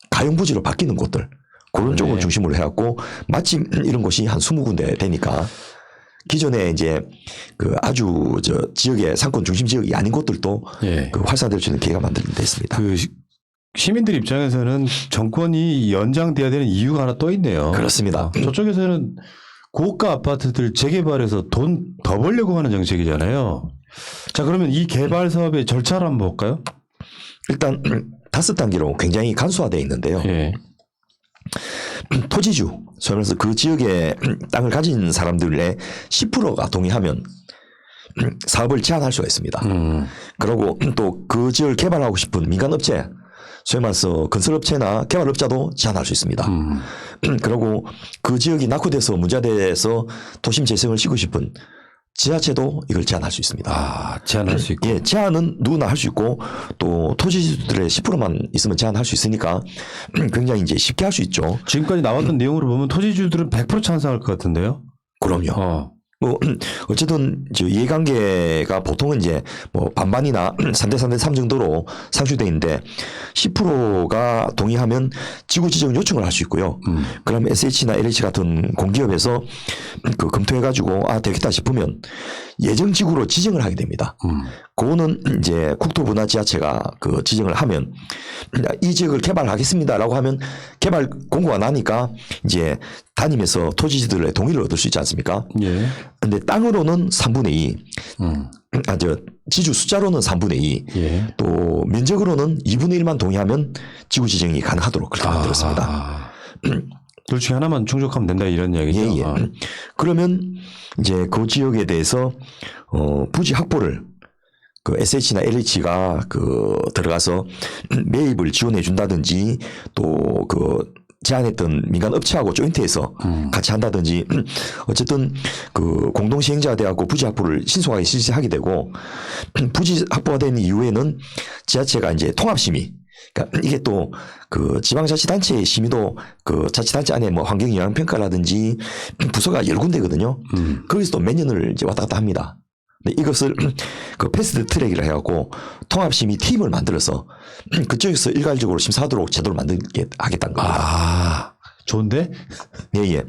가용부지로 바뀌는 곳들 그런 쪽을 중심으로 해갖고 마침 이런 곳이 한 20군데 되니까 기존에 이제 그 아주 지역의 상권 중심 지역이 아닌 곳들도 그 활성화될 수 있는 기회가 만들어져 있습니다. 그 시민들 입장에서는 정권이 연장돼야 되는 이유가 하나 또 있네요. 그렇습니다. 저쪽에서는 고가 아파트들 재개발해서 돈 더 벌려고 하는 정책이잖아요. 자, 그러면 이 개발 사업의 절차를 한번 볼까요? 일단 5단계로 굉장히 간소화되어 있는데요. 토지주, 소위 말해서 그 지역에 땅을 가진 사람들의 10%가 동의하면 사업을 제한할 수가 있습니다. 그리고 또 그 지역을 개발하고 싶은 민간업체, 소위 말해서 건설업체나 개발업자도 제한할 수 있습니다. 그리고 그 지역이 낙후돼서 문제가 돼서 도심 재생을 시키고 싶은 지자체도 이걸 제한할 수 있습니다. 아, 제한할 수 있고. 예, 제한은 누구나 할 수 있고 또 토지주들의 10%만 있으면 제한할 수 있으니까 굉장히 이제 쉽게 할 수 있죠. 지금까지 나왔던 내용으로 보면 토지주들은 100% 찬성할 것 같은데요. 그럼요. 뭐 어쨌든 이해관계가 보통은 이제 뭐 반반이나 3대 3대 3 정도로 상수돼 있는데 10%가 동의하면 지구 지정 요청을 할 수 있고요. 그럼 SH나 LH 같은 공기업에서 그 검토해가지고 되겠다 싶으면 예정 지구로 지정을 하게 됩니다. 그거는 이제 국토부나 지자체가 그 지정을 하면 이 지역을 개발하겠습니다라고 하면 개발 공고가 나니까 이제 다니면서 토지주들의 동의를 얻을 수 있지 않습니까? 근데 땅으로는 3분의 2, 지주 숫자로는 3분의 2, 또 면적으로는 2분의 1만 동의하면 지구 지정이 가능하도록 그렇게 만들었습니다. 둘 중에 하나만 충족하면 된다 이런 이야기죠. 그러면 이제 그 지역에 대해서 부지 확보를 그 SH나 LH가 그 들어가서 매입을 지원해 준다든지 또 그 제안했던 민간 업체하고 조인트해서 같이 한다든지 어쨌든 그 공동 시행자가 돼갖고 부지 확보를 신속하게 실시하게 되고 부지 확보가 된 이후에는 지자체가 이제 통합심의 그러니까 이게 또 그 지방자치단체의 심의도 그 자치단체 안에 뭐 환경영향평가라든지 부서가 10군데거든요. 거기서 또 몇 년을 이제 왔다 갔다 합니다. 근데 이것을 그 패스트 트랙이라 해갖고 통합심의 팀을 만들어서 그쪽에서 일괄적으로 심사하도록 제도를 만들게 하겠다는 겁니다. 좋은데? 예.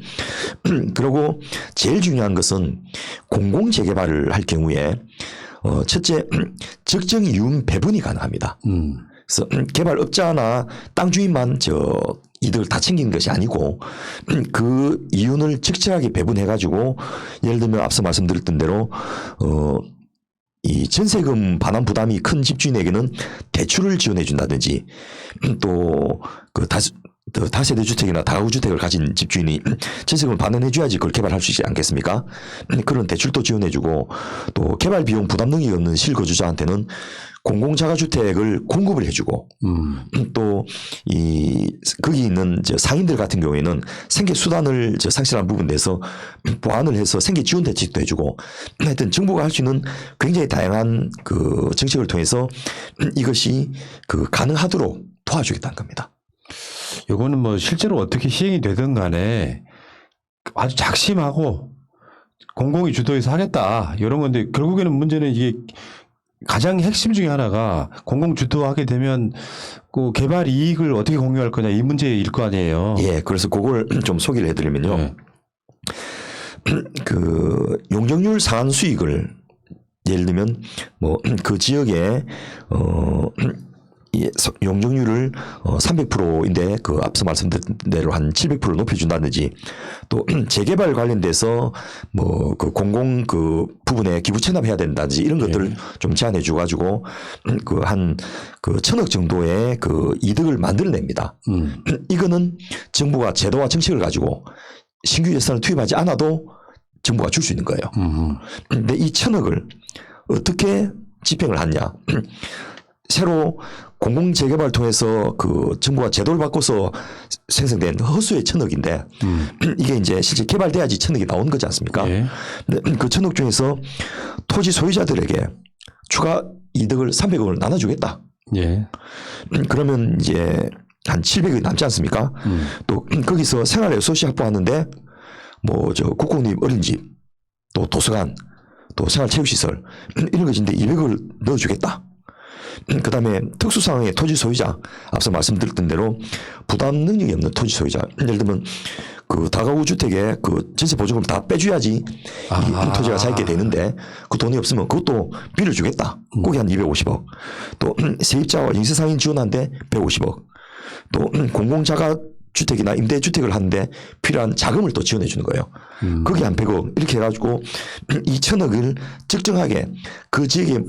그리고 제일 중요한 것은 공공재개발을 할 경우에 첫째 적정 이윤 배분이 가능합니다. 그래서 개발업자나 땅 주인만 이득을 다 챙기는 것이 아니고 그 이윤을 적절하게 배분해가지고 예를 들면 앞서 말씀드렸던 대로 이 전세금 반환 부담이 큰 집주인에게는 대출을 지원해 준다든지 또 그 다세대 주택이나 다가구 주택을 가진 집주인이 전세금을 반환해 줘야지 그걸 개발할 수 있지 않겠습니까? 그런 대출도 지원해 주고 또 개발 비용 부담 능력이 없는 실거주자한테는 공공자가주택을 공급을 해주고 또 거기 있는 상인들 같은 경우에는 생계 수단을 상실한 부분에 대해서 보완을 해서 생계 지원 대책도 해주고 하여튼 정부가 할 수 있는 굉장히 다양한 그 정책을 통해서 이것이 그 가능하도록 도와주겠다는 겁니다. 이거는 뭐 실제로 어떻게 시행이 되든 간에 아주 작심하고 공공이 주도해서 하겠다 이런 건데 결국에는 문제는 이게 가장 핵심 중에 하나가 공공주도하게 되면 그 개발 이익을 어떻게 공유할 거냐 이 문제일 거 아니에요. 예, 그래서 그걸 좀 소개를 해드리면요. 네. 그 용적률 상한 수익을 예를 들면 뭐 그 지역에 용적률을 300%인데 그 앞서 말씀드린 대로 한 700% 높여준다든지 또 재개발 관련돼서 뭐 그 공공 그 부분에 기부 체납해야 된다든지 이런 것들을 좀 제안해 줘가지고 그 한 그 1,000억 정도의 그 이득을 만들어냅니다. 이거는 정부가 제도와 정책을 가지고 신규 예산을 투입하지 않아도 정부가 줄 수 있는 거예요. 근데 이 1,000억을 어떻게 집행을 하냐? 새로 공공 재개발을 통해서 그 정부가 제도를 바꿔서 생성된 허수의 1,000억인데 이게 이제 실제 개발돼야지 1,000억이 나오는 거지 않습니까? 예. 근데 그 1,000억 중에서 토지 소유자들에게 추가 이득을 300억을 나눠주겠다. 예. 그러면 이제 한 700억이 남지 않습니까? 또 거기서 생활 리소시 확보하는데 뭐 저 국공립 어린이집 또 도서관 또 생활체육시설 이런 것인데 200억을 넣어주겠다. 그다음에 특수 상황의 토지 소유자 앞서 말씀드렸던 대로 부담 능력이 없는 토지 소유자 예를 들면 그 다가구 주택에 그 전세 보조금을 다 빼줘야지 이 토지가 살게 되는데 그 돈이 없으면 그것도 빌려주겠다. 거기 한 250억. 또 세입자와 영세상인 지원하는데 150억. 또 공공자가 주택이나 임대주택을 하는데 필요한 자금을 또 지원해 주는 거예요. 거기 한 100억 이렇게 해가지고 2,000억을 적정하게 그 지역에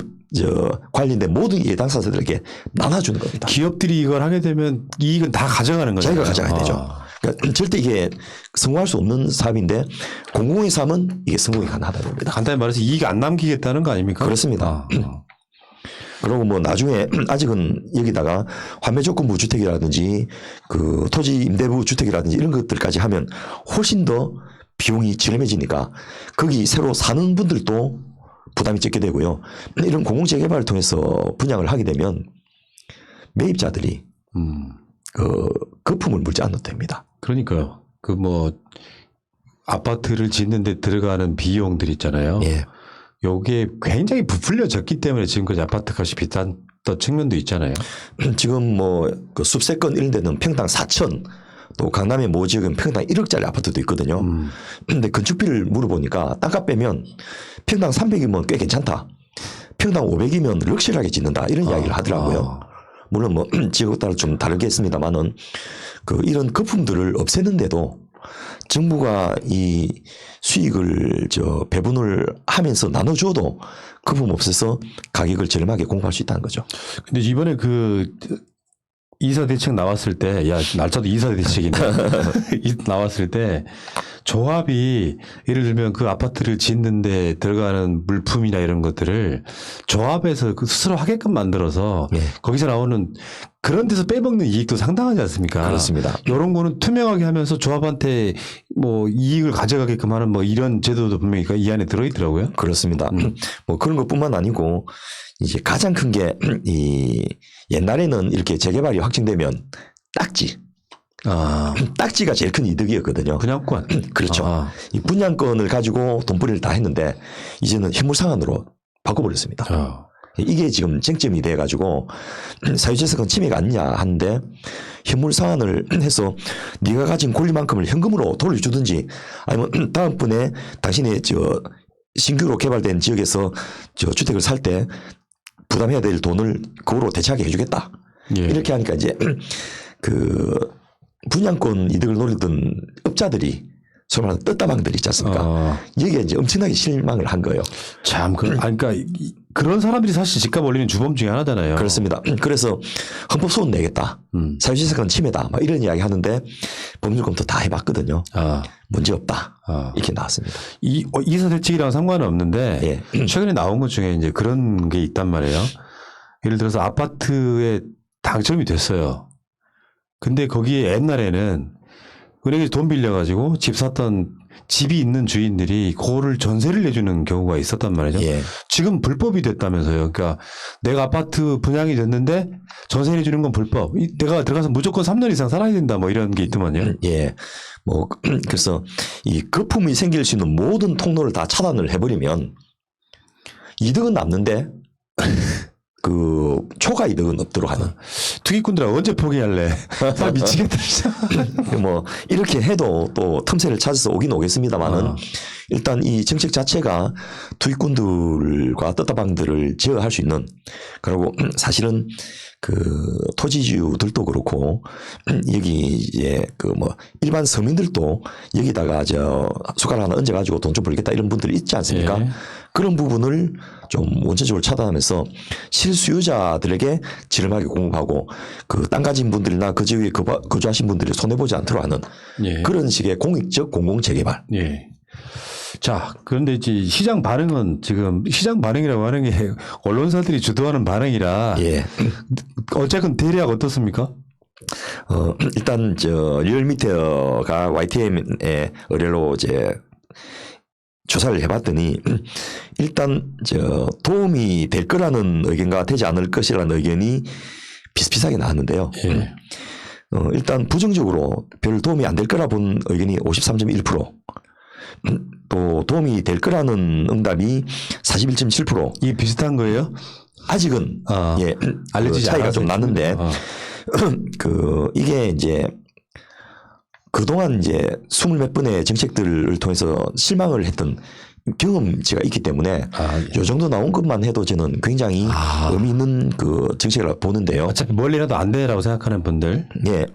관련된 모든 예당사들에게 나눠주는 겁니다. 기업들이 이걸 하게 되면 이익은 다 가져가는 거죠. 자기가 가져가야 되죠. 그러니까 절대 이게 성공할 수 없는 사업인데 공공의 사업은 이게 성공이 가능하다는 겁니다. 간단히 말해서 이익 안 남기겠다는 거 아닙니까? 그렇습니다. 그리고 뭐 나중에 아직은 여기다가 환매조건부 주택이라든지 그 토지 임대부 주택이라든지 이런 것들까지 하면 훨씬 더 비용이 저렴해지니까 거기 새로 사는 분들도 부담이 적게 되고요. 이런 공공재개발을 통해서 분양을 하게 되면 매입자들이 그 거품을 물지 않아도 됩니다. 그러니까요. 그 뭐 아파트를 짓는데 들어가는 비용들 있잖아요. 예. 요게 굉장히 부풀려졌기 때문에 지금까지 아파트 값이 비싼 측면도 있잖아요. 지금 뭐 그 숲세권 이런 데는 평당 4천 또 강남의 모 지역은 평당 1억짜리 아파트도 있거든요. 근데 건축비를 물어보니까 땅값 빼면 평당 300이면 꽤 괜찮다. 평당 500이면 럭셔리하게 짓는다. 이런 이야기를 하더라고요. 물론 뭐 지역에 따라 좀 다르겠습니다만은 그 이런 거품들을 없애는데도 정부가 이 수익을 배분을 하면서 나눠줘도 거품 없어서 가격을 저렴하게 공부할 수 있다는 거죠. 근데 이번에 그 이사 대책 나왔을 때, 야, 날짜도 이사 대책이네. 나왔을 때 조합이 예를 들면 그 아파트를 짓는데 들어가는 물품이나 이런 것들을 조합에서 그 스스로 하게끔 만들어서 네. 거기서 나오는 그런 데서 빼먹는 이익도 상당하지 않습니까? 그렇습니다. 이런 거는 투명하게 하면서 조합한테 뭐 이익을 가져가게끔 하는 뭐 이런 제도도 분명히 이 안에 들어있더라고요. 그렇습니다. 뭐 그런 것뿐만 아니고 이제 가장 큰 게 이 옛날에는 이렇게 재개발이 확정되면 딱지가 제일 큰 이득이었거든요. 분양권. 그렇죠. 이 분양권을 가지고 돈벌이를 다 했는데 이제는 현물상환으로 바꿔버렸습니다. 이게 지금 쟁점이 돼가지고 사유재산권 침해가 아니냐 하는데 현물상환을 해서 네가 가진 권리만큼을 현금으로 돌려주든지 아니면 다음번에 당신의 신규로 개발된 지역에서 주택을 살 때 부담해야 될 돈을 그거로 대체하게 해주겠다. 예. 이렇게 하니까 이제 그 분양권 이득을 노리던 업자들이 소위 말하는 떴다방들 있지 않습니까? 여기에 이제 엄청나게 실망을 한 거예요. 참, 그러니까 그런 사람들이 사실 집값 올리는 주범 중에 하나잖아요. 그렇습니다. 그래서 헌법소원 내겠다. 사유재산권 침해다. 막 이런 이야기 하는데 법률검토 다 해봤거든요. 문제 없다. 이렇게 나왔습니다. 이사 대책이랑 상관은 없는데 예. 최근에 나온 것 중에 이제 그런 게 있단 말이에요. 예를 들어서 아파트에 당첨이 됐어요. 근데 거기에 옛날에는 은행에서 돈 빌려가지고 집 샀던 집이 있는 주인들이 그거를 전세를 내주는 경우가 있었단 말이죠. 예. 지금 불법이 됐다면서요. 그러니까 내가 아파트 분양이 됐는데 전세 내주는 건 불법. 내가 들어가서 무조건 3년 이상 살아야 된다. 뭐 이런 게 있더만요. 예. 뭐 그래서 이 거품이 생길 수 있는 모든 통로를 다 차단을 해버리면 이득은 남는데 그 초과 이득은 없도록 하는. 투기꾼들아 언제 포기할래? 나 미치겠다. 진짜. 뭐 이렇게 해도 또 틈새를 찾아서 오긴 오겠습니다만은 일단 이 정책 자체가 투기꾼들과 떴다방들을 제어할 수 있는, 그리고 사실은 그 토지주들도 그렇고 여기 이제 그 뭐 일반 서민들도 여기다가 저 숟가락 하나 얹어가지고 돈 좀 벌겠다 이런 분들이 있지 않습니까? 예. 그런 부분을 좀 원천적으로 차단하면서 실수요자들에게 저렴하게 공급하고 그 땅 가진 분들이나 그 지역에 거주하신 분들이 손해보지 않도록 하는 예. 그런 식의 공익적 공공재개발. 예. 자, 그런데 이제 시장 반응은 지금 시장 반응이라고 하는 게 언론사들이 주도하는 반응이라 예. 어쨌든 대략 어떻습니까? 일단 저 리얼미터가 YTN의 의뢰로 이제 조사를 해봤더니 일단 저 도움이 될 거라는 의견과 되지 않을 것이라는 의견이 비슷비슷하게 나왔는데요. 예. 일단 부정적으로 별 도움이 안 될 거라 본 의견이 53.1%, 또 도움이 될 거라는 응답이 41.7%. 이게 비슷한 거예요? 아직은 예, 알려지지 그 차이가 않아서 좀 났는데 그 이게 이제 그동안 이제 20몇 번의 정책들을 통해서 실망을 했던 경험치가 있기 때문에 예. 요 정도 나온 것만 해도 저는 굉장히 의미 있는 그 정책이라고 보는데요. 어차피 멀리라도 안 되라고 생각하는 분들. 예.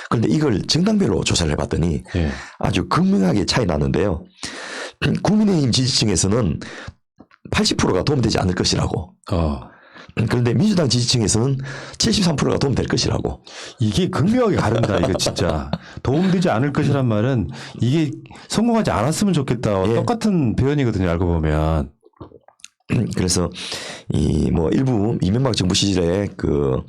그런데 이걸 정당별로 조사를 해봤더니 예. 아주 극명하게 차이 나는데요. 국민의힘 지지층에서는 80%가 도움되지 않을 것이라고. 그런데 민주당 지지층에서는 73%가 도움될 것이라고. 이게 극명하게 가른다. 이거 진짜 도움되지 않을 것이란 말은 이게 성공하지 않았으면 좋겠다. 예. 똑같은 표현이거든요. 알고 보면. 그래서 이 뭐 일부 이명박 정부 시절에 그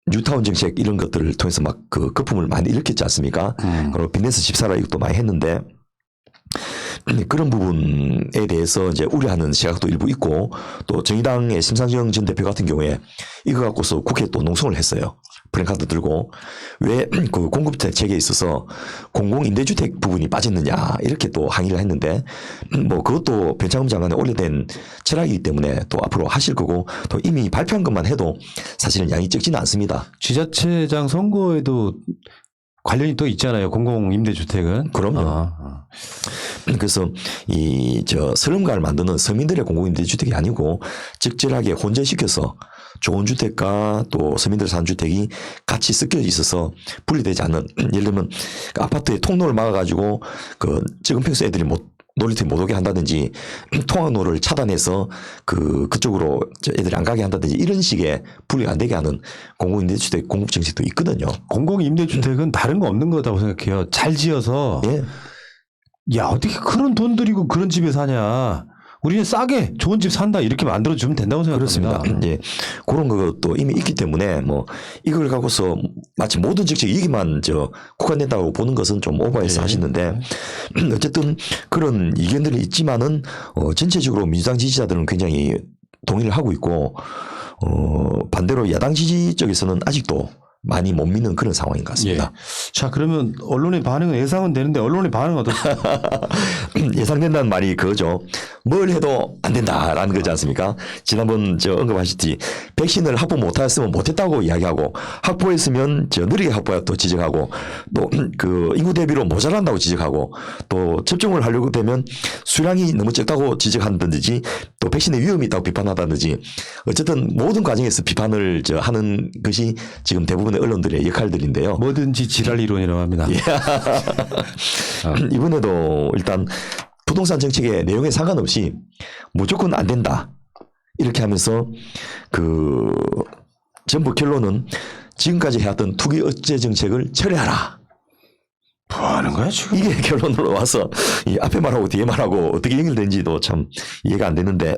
뉴타운 정책 이런 것들을 통해서 막 그 거품을 많이 일으켰지 않습니까? 그리고 빚내서 집 사라 이것도 많이 했는데 그런 부분에 대해서 이제 우려하는 시각도 일부 있고, 또 정의당의 심상정 전 대표 같은 경우에 이거 갖고서 국회에 또 농성을 했어요. 프랭카드 들고 왜 그 공급 대책에 있어서 공공임대주택 부분이 빠졌느냐 이렇게 또 항의를 했는데 뭐 그것도 변창흠 장관의 오래된 철학이기 때문에 또 앞으로 하실 거고, 또 이미 발표한 것만 해도 사실은 양이 적지는 않습니다. 지자체장 선거에도 관련이 또 있잖아요. 공공임대주택은. 그럼요. 그래서 이 저 서름가를 만드는 서민들의 공공임대주택이 아니고 적절하게 혼재시켜서 좋은 주택과 또 서민들 사는 주택이 같이 섞여 있어서 분리되지 않는, 예를 들면 그 아파트에 통로를 막아가지고 그 적은 평수 애들이 놀이터에 못 오게 한다든지 통학로를 차단해서 그쪽으로 애들이 안 가게 한다든지 이런 식의 분리가 안 되게 하는 공공임대주택 공급 정책도 있거든요. 공공임대주택은 다른 거 없는 거다고 생각해요. 잘 지어서. 예. 야, 어떻게 그런 돈 들이고 그런 집에 사냐. 우리는 싸게 좋은 집 산다 이렇게 만들어주면 된다고 생각합니다. 그렇습니다. 예. 그런 것도 이미 있기 때문에 뭐 이걸 갖고서 마치 모든 정책 이기만 국한된다고 보는 것은 좀 오버해서 하시는데, 어쨌든 그런 이견들이 있지만은 전체적으로 민주당 지지자들은 굉장히 동의를 하고 있고, 반대로 야당 지지 쪽에서는 아직도 많이 못 믿는 그런 상황인 것 같습니다. 예. 자, 그러면 언론의 반응은 예상은 되는데 언론의 반응은 어떻습니까? 예상된다는 말이 그거죠. 뭘 해도 안 된다라는 거지 않습니까? 지난번 언급하셨듯이 백신을 확보 못했으면 못했다고 이야기하고, 확보했으면 느리게 확보했다고 지적하고, 또 그 인구 대비로 모자란다고 지적하고, 또 접종을 하려고 되면 수량이 너무 적다고 지적한다든지, 또 백신의 위험이 있다고 비판하다든지, 어쨌든 모든 과정에서 비판을 하는 것이 지금 대부분의 언론들의 역할들인데요. 뭐든지 지랄 이론이라고 합니다. 이번에도 일단 부동산 정책의 내용에 상관없이 무조건 안 된다 이렇게 하면서 그 전부 결론은 지금까지 해왔던 투기 억제 정책을 철회하라. 뭐 하는 거야 지금? 이게 결론으로 와서 이 앞에 말하고 뒤에 말하고 어떻게 연결되는지도 참 이해가 안 되는데,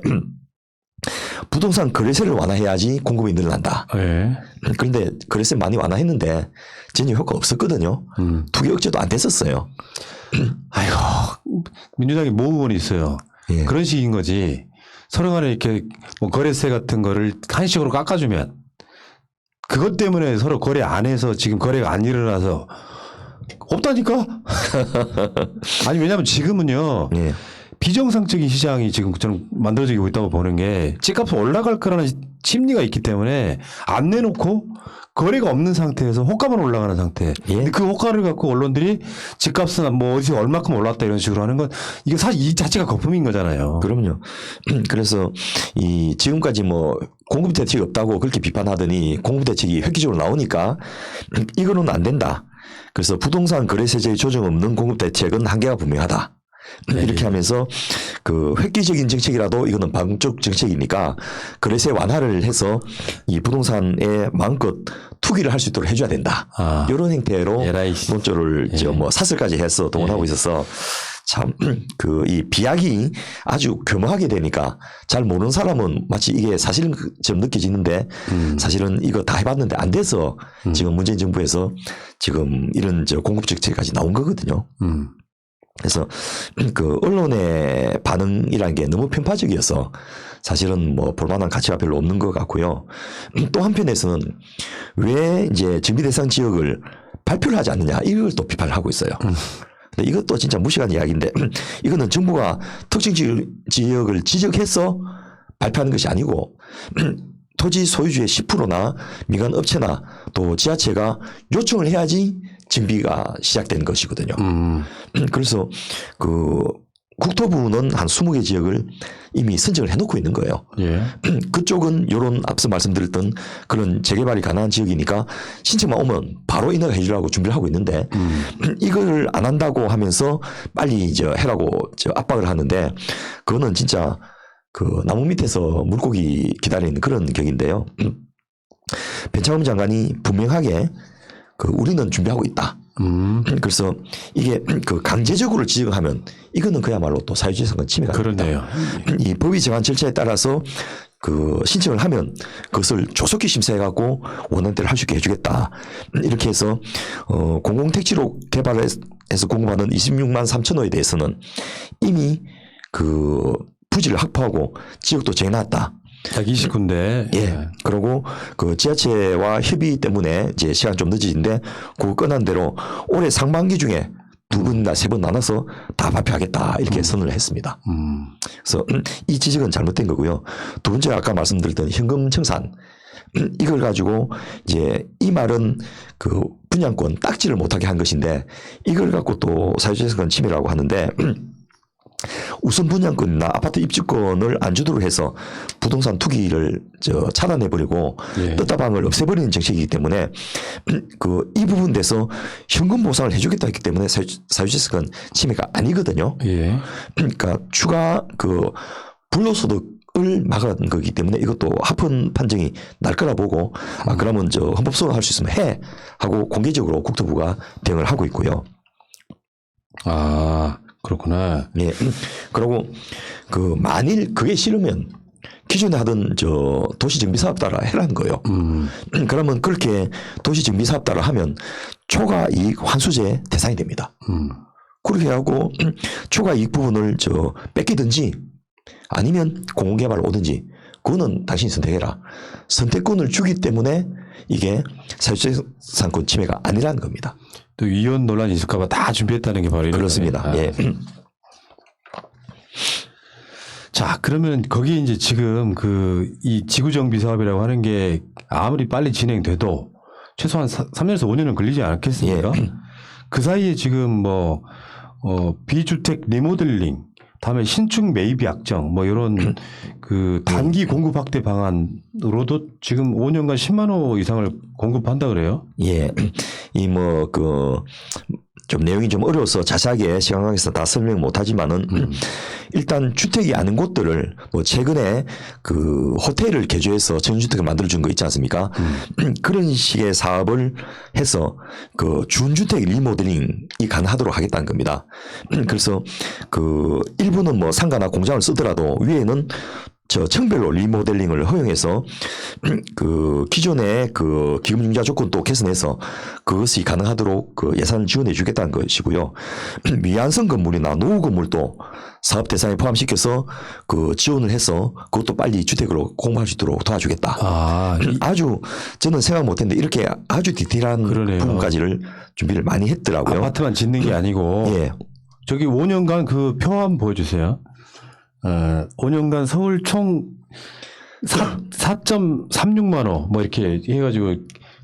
부동산 거래세를 완화해야지 공급이 늘어난다. 예. 그런데 거래세 많이 완화했는데 전혀 효과 없었거든요. 투기 억제도 안 됐었어요. 아이고, 민주당이 모의원이 있어요. 예. 그런 식인 거지. 서로 간에 이렇게 뭐 거래세 같은 거를 한식으로 깎아주면 그것 때문에 서로 거래 안 해서 지금 거래가 안 일어나서 없다니까? 아니, 왜냐면 지금은요. 예. 비정상적인 시장이 지금 저는 만들어지고 있다고 보는 게 집값이 올라갈 거라는 심리가 있기 때문에 안 내놓고 거래가 없는 상태에서 호가만 올라가는 상태. 예. 근데 그 호가를 갖고 언론들이 집값은 뭐 어디서 얼마큼 올랐다 이런 식으로 하는 건 이게 사실 이 자체가 거품인 거잖아요. 그럼요. 그래서 이 지금까지 뭐 공급 대책이 없다고 그렇게 비판하더니 공급 대책이 획기적으로 나오니까 이거는 안 된다. 그래서 부동산 거래세제의 조정 없는 공급 대책은 한계가 분명하다. 네. 이렇게 하면서 그 획기적인 정책이라도 이거는 방쪽 정책이니까 거래세 완화를 해서 이 부동산에 마음껏 투기를 할 수 있도록 해줘야 된다. 아. 이런 형태로 에라이. 논조를 뭐 사설까지 해서 동원하고 있어서 참 그 이 비약이 아주 교묘하게 되니까 잘 모르는 사람은 마치 이게 사실처럼 느껴지는데 사실은 이거 다 해봤는데 안 돼서 지금 문재인 정부에서 지금 이런 공급 정책까지 나온 거거든요. 그래서 그 언론의 반응이라는 게 너무 편파적이어서 사실은 뭐 볼만한 가치가 별로 없는 것 같고요. 또 한편에서는 왜 이제 정비 대상 지역을 발표를 하지 않느냐 이걸 또 비판을 하고 있어요. 근데 이것도 진짜 무식한 이야기인데 이거는 정부가 특정 지역을 지적해서 발표하는 것이 아니고 토지 소유주의 10%나 민간 업체나 또 지자체가 요청을 해야지 정비가 시작된 것이거든요. 그래서 그 국토부는 한 20개 지역을 이미 선정을 해놓고 있는 거예요. 예. 그쪽은 요런 앞서 말씀드렸던 그런 재개발이 가능한 지역이니까 신청만 오면 바로 인허가 해주려고 준비를 하고 있는데 이걸 안 한다고 하면서 빨리 이제 해라고 압박을 하는데 그거는 진짜 그 나무 밑에서 물고기 기다리는 그런 격인데요. 배창흠 장관이 분명하게 그 우리는 준비하고 있다. 그래서 이게 그 강제적으로 지정하면 이거는 그야말로 또 사유재산권 침해가 됩니다. 그러네요. 이 법이 정한 절차에 따라서 그 신청을 하면 그것을 조속히 심사해갖고 원하는 대로 할 수 있게 해주겠다. 이렇게 해서 공공택지로 개발해서 공급하는 26만 3천 호에 대해서는 이미 그 부지를 확보하고 지역도 정해놨다. 약 29군데. 예. 그리고 그 지자체와 협의 때문에 이제 시간 좀 늦어진데 그거 끝난 대로 올해 상반기 중에 2번이나 3번 나눠서 다 발표하겠다 이렇게 선언을 했습니다. 그래서 이 지적은 잘못된 거고요. 두 번째 아까 말씀드렸던 현금 청산 이걸 가지고 이제 이 말은 그 분양권 딱지를 못하게 한 것인데 이걸 갖고 또 사유재산권 침해라고 하는데 우선 분양권이나 아파트 입주권을 안 주도록 해서 부동산 투기를 차단해버리고 예. 떴다방을 없애버리는 정책이기 때문에 그 이 부분 돼서 현금 보상을 해주겠다 했기 때문에 사유재산권 침해가 아니거든요. 예. 그러니까 추가 그 불로소득을 막은 거기 때문에 이것도 합헌 판정이 날 거라 보고 아 그러면 헌법소원 할 수 있으면 해 하고 공개적으로 국토부가 대응을 하고 있고요. 아. 그렇구나. 예. 그리고 그 만일 그게 싫으면 기존에 하던 도시정비사업 따라 해라는 거예요. 그러면 그렇게 도시정비사업 따라 하면 초과 이익 환수제 대상이 됩니다. 그렇게 하고 초과 이익 부분을 뺏기든지 아니면 공공개발로 오든지 그거는 당신이 선택해라. 선택권을 주기 때문에 이게 사유재산권 침해가 아니라는 겁니다. 또 위헌 논란이 있을까봐 다 준비했다는 게 바로 이런 그렇습니다. 거네요. 예. 자, 그러면 거기에 이제 지금 이 지구정비 사업이라고 하는 게 아무리 빨리 진행돼도 최소한 3년에서 5년은 걸리지 않겠습니까? 예. 그 사이에 지금 비주택 리모델링, 다음에 신축 매입 약정, 이런 그 단기 공급 확대 방안으로도 지금 5년간 10만 호 이상을 공급한다 그래요? 예. 좀 내용이 좀 어려워서 자세하게 시간 관계에서 다 설명 못 하지만은 일단 주택이 아닌 곳들을 최근에 그 호텔을 개조해서 전주택을 만들어준 거 있지 않습니까? 그런 식의 사업을 해서 그 준주택 리모델링이 가능하도록 하겠다는 겁니다. 그래서 그 일부는 상가나 공장을 쓰더라도 위에는 층별로 리모델링을 허용해서 그 기존의 그 기금융자 조건도 개선해서 그것이 가능하도록 그 예산을 지원해 주겠다는 것이고요. 미완성 건물이나 노후 건물도 사업 대상에 포함시켜서 그 지원을 해서 그것도 빨리 주택으로 공부할 수 있도록 도와주겠다. 아주 저는 생각 못했는데 이렇게 아주 디테일한 그러네요. 부분까지를 준비를 많이 했더라고요. 아파트만 짓는 게 아니고 예. 저기 5년간 그 표 한번 보여주세요. 5년간 서울 총 4.36만 호 뭐 이렇게 해가지고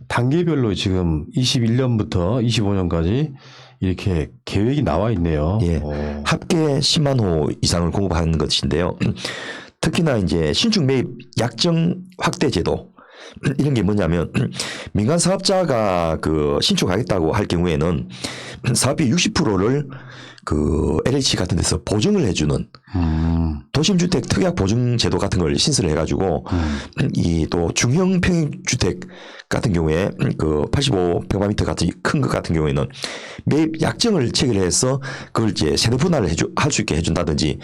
단계별로 지금 21년부터 25년까지 이렇게 계획이 나와 있네요. 예. 합계 10만 호 이상을 공급하는 것인데요. 특히나 이제 신축 매입 약정 확대 제도 이런 게 뭐냐면 민간 사업자가 그 신축하겠다고 할 경우에는 사업비 60%를 그 LH 같은 데서 보증을 해주는 도심주택 특약 보증 제도 같은 걸 신설을 해가지고 이 또 중형 평형주택 같은 경우에 그 85평방미터 같은 큰 것 같은 경우에는 매입 약정을 체결해서 그걸 이제 세대 분할을 할 수 있게 해준다든지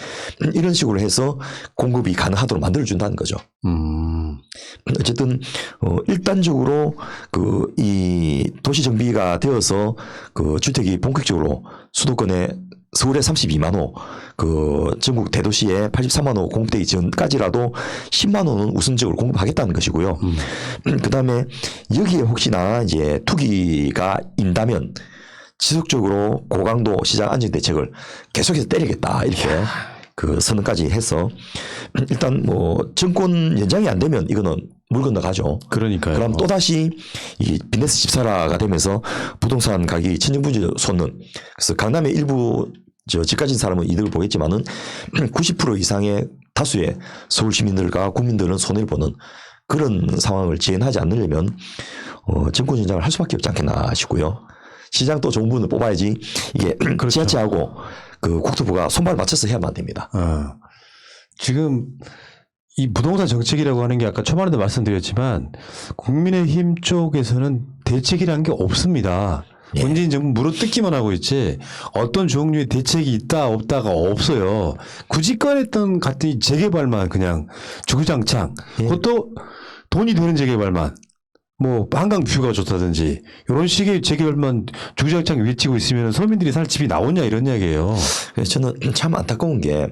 이런 식으로 해서 공급이 가능하도록 만들어준다는 거죠. 어쨌든 일단적으로 그 이 도시 정비가 되어서 그 주택이 본격적으로 수도권에 서울에 32만 호, 그 전국 대도시에 83만 호 공급되기 전까지라도 10만 호는 우선적으로 공급하겠다는 것이고요. 그다음에 여기에 혹시나 이제 투기가 인다면 지속적으로 고강도 시장 안정 대책을 계속해서 때리겠다 이렇게 그 선언까지 해서 일단 뭐 정권 연장이 안 되면 이거는 물 건너가죠. 그러니까요. 그럼 또 다시 이 비즈니스 집사라가 되면서 부동산 가격이 천정부지 솟는. 그래서 강남의 일부 집 가진 사람은 이득을 보겠지만은 90% 이상의 다수의 서울 시민들과 국민들은 손해를 보는 그런 상황을 재현하지 않으려면 정권 연장을 할 수밖에 없지 않겠나 싶고요. 시장 또 좋은 분을 뽑아야지 이게 그렇죠. 지자체하고 그 국토부가 손발 맞춰서 해야만 안 됩니다. 지금 이 부동산 정책이라고 하는 게 아까 초반에도 말씀드렸지만 국민의힘 쪽에서는 대책이라는 게 없습니다. 예. 문재인 정부 물어뜯기만 하고 있지 어떤 종류의 대책이 있다 없다가 없어요. 굳이 꺼냈던 같은 재개발만 그냥 주구장창 예. 그것도 돈이 되는 재개발만 뭐 한강 뷰가 좋다든지 이런 식의 재개발만 주구장창 외치고 있으면 서민들이 살 집이 나오냐 이런 이야기예요. 그래서 저는 참 안타까운 게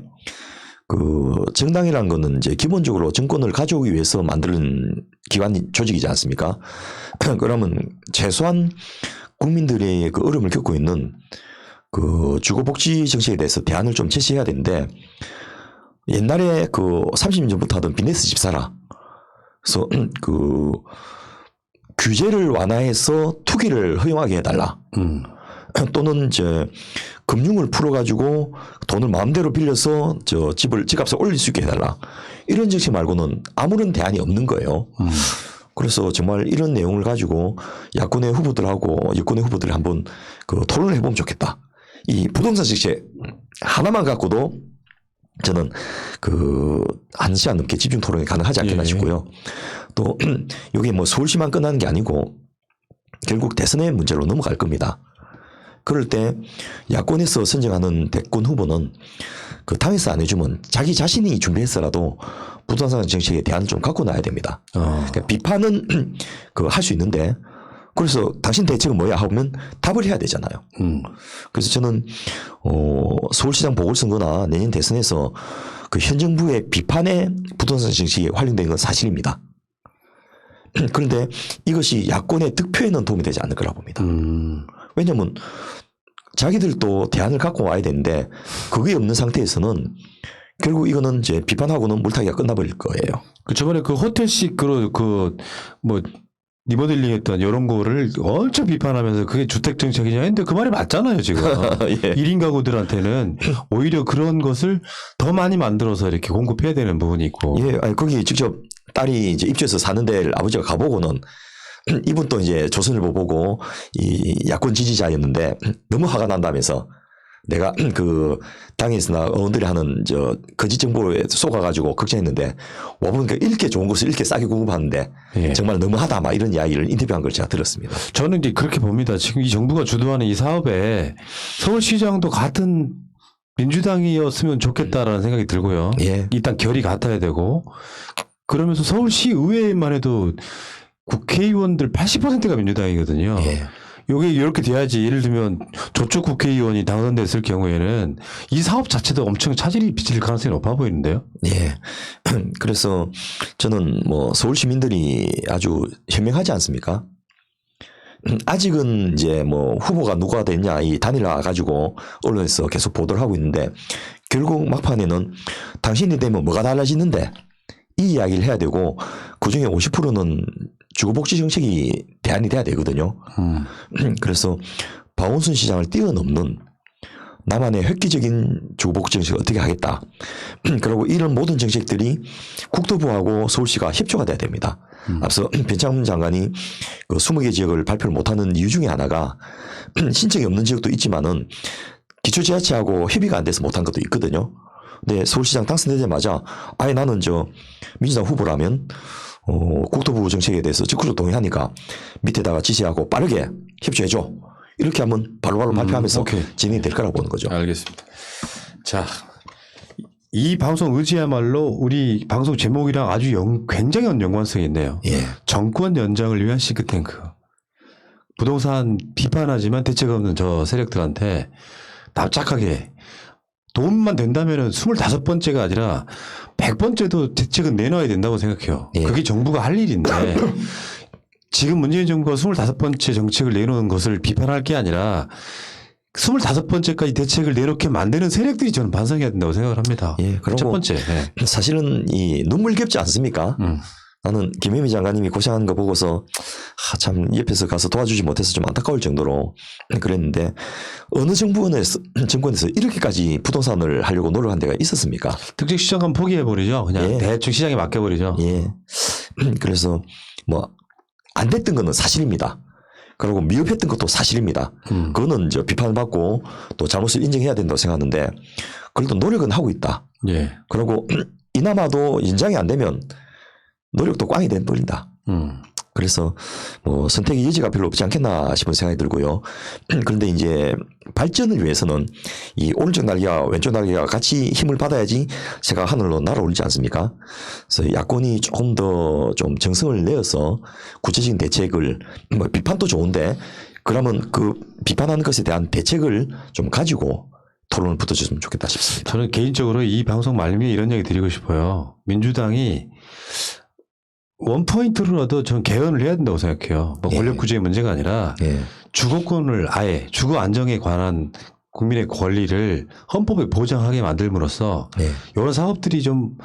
그 정당이라는 거는 이제 기본적으로 정권을 가져오기 위해서 만드는 기관 조직이지 않습니까? 그러면 최소한 국민들의 그 어려움을 겪고 있는 그 주거복지 정책에 대해서 대안을 좀 제시해야 되는데 옛날에 그 30년 전부터 하던 비즈니스 집사라. 그래서 그 규제를 완화해서 투기를 허용하게 해달라. 또는 이제 금융을 풀어가지고 돈을 마음대로 빌려서 저 집값을 올릴 수 있게 해달라. 이런 정책 말고는 아무런 대안이 없는 거예요. 그래서 정말 이런 내용을 가지고 야권의 후보들하고 여권의 후보들이 한번 그 토론을 해보면 좋겠다. 이 부동산 정책 하나만 갖고도 저는 그 1시간 넘게 집중 토론이 가능하지 않겠나 싶고요. 또 여기 뭐 서울시만 끝나는 게 아니고 결국 대선의 문제로 넘어갈 겁니다. 그럴 때 야권에서 선정하는 대권 후보는 그 당에서 안 해주면 자기 자신이 준비해서라도 부동산 정책에 대안을 좀 갖고 나야 됩니다. 그러니까 비판은 그 할 수 있는데 그래서 당신 대책은 뭐야 하면 답을 해야 되잖아요. 그래서 저는 서울시장 보궐선거나 내년 대선에서 그 현 정부의 비판에 부동산 정책이 활용된 건 사실입니다. 그런데 이것이 야권의 득표에는 도움이 되지 않을 거라 봅니다. 왜냐하면 자기들도 대안을 갖고 와야 되는데 그게 없는 상태에서는 결국 이거는 이제 비판하고는 물타기가 끝나버릴 거예요. 그 저번에 그 호텔식 그 뭐 리모델링했던 이런 거를 엄청 비판하면서 그게 주택 정책이냐 했는데 그 말이 맞잖아요 지금. 예. 1인 가구들한테는 오히려 그런 것을 더 많이 만들어서 이렇게 공급해야 되는 부분이 있고. 예, 아니 거기 직접 딸이 이제 입주해서 사는 데를 아버지가 가보고는 이분 또 이제 조선일보 보고 이 야권 지지자였는데 너무 화가 난다면서 내가 그 당에서나 의원들이 하는 저 거짓 정보에 속아가지고 걱정했는데 와보니까 이렇게 좋은 것을 이렇게 싸게 공급하는데 예. 정말 너무하다 막 이런 이야기를 인터뷰한 걸 제가 들었습니다. 저는 이제 그렇게 봅니다. 지금 이 정부가 주도하는 이 사업에 서울시장도 같은 민주당이었으면 좋겠다라는 생각이 들고요. 예. 일단 결이 같아야 되고 그러면서 서울시 의회만 해도 국회의원들 80%가 민주당이거든요. 예. 요게 이렇게 돼야지. 예를 들면 저쪽 국회의원이 당선됐을 경우에는 이 사업 자체도 엄청 차질이 빚을 가능성이 높아 보이는데요. 예. 그래서 저는 뭐 서울 시민들이 아주 현명하지 않습니까? 아직은 이제 뭐 후보가 누가 됐냐 이 단일화 가지고 언론에서 계속 보도를 하고 있는데 결국 막판에는 당신이 되면 뭐가 달라지는데 이 이야기를 해야 되고 그중에 50%는 주거복지 정책이 대안이 돼야 되거든요. 그래서 박원순 시장을 뛰어넘는 나만의 획기적인 주거복지 정책을 어떻게 하겠다. 그리고 이런 모든 정책들이 국토부하고 서울시가 협조가 돼야 됩니다. 앞서 변창흠 장관이 그 20개 지역을 발표를 못하는 이유 중에 하나가 신청이 없는 지역도 있지만은 기초지자체하고 협의가 안 돼서 못한 것도 있거든요. 근데 서울시장 당선되자마자 아예 나는 민주당 후보라면 국토부 정책에 대해서 적극적으로 동의하니까 밑에다가 지시하고 빠르게 협조해줘. 이렇게 하면 바로바로 발표하면서 진행이 될 거라고 보는 거죠. 알겠습니다. 자, 이 방송 의지야말로 우리 방송 제목이랑 아주 굉장히 연관성이 있네요. 예. 정권 연장을 위한 싱크탱크. 부동산 비판하지만 대책 없는 저 세력들한테 납작하게 돈만 된다면 25번째가 아니라 100번째도 대책은 내놔야 된다고 생각해요. 예. 그게 정부가 할 일인데 지금 문재인 정부가 25번째 정책을 내놓은 것을 비판할 게 아니라 25번째까지 대책을 내놓게 만드는 세력들이 저는 반성해야 된다고 생각을 합니다. 예, 그리고 첫 번째. 네. 사실은 이 눈물겹지 않습니까? 나는 김혜미 장관님이 고생하는 거 보고서 참 옆에서 가서 도와주지 못해서 좀 안타까울 정도로 그랬는데 어느 정권에서 이렇게까지 부동산을 하려고 노력한 데가 있었습니까? 특정 시장만 포기해버리죠. 그냥 예. 대충 시장에 맡겨버리죠. 예. 그래서 뭐 안 됐던 거는 사실입니다. 그리고 미흡했던 것도 사실입니다. 그거는 비판을 받고 또 잘못을 인정해야 된다고 생각하는데 그래도 노력은 하고 있다. 예. 그리고 이나마도 인정이 안 되면 노력도 꽝이 돼버린다. 그래서 뭐 선택의 여지가 별로 없지 않겠나 싶은 생각이 들고요. 그런데 이제 발전을 위해서는 이 오른쪽 날개와 왼쪽 날개가 같이 힘을 받아야지 제가 하늘로 날아오르지 않습니까? 그래서 야권이 조금 더 좀 정성을 내어서 구체적인 대책을 뭐 비판도 좋은데 그러면 그 비판하는 것에 대한 대책을 좀 가지고 토론을 붙어줬으면 좋겠다 싶습니다. 저는 개인적으로 이 방송 말미에 이런 얘기 드리고 싶어요. 민주당이 원포인트로라도 전 개헌을 해야 된다고 생각해요. 뭐 권력 구조의 문제가 아니라 예. 주거권을 아예 주거 안정에 관한 국민의 권리를 헌법에 보장하게 만들므로써 예. 이런 사업들이 좀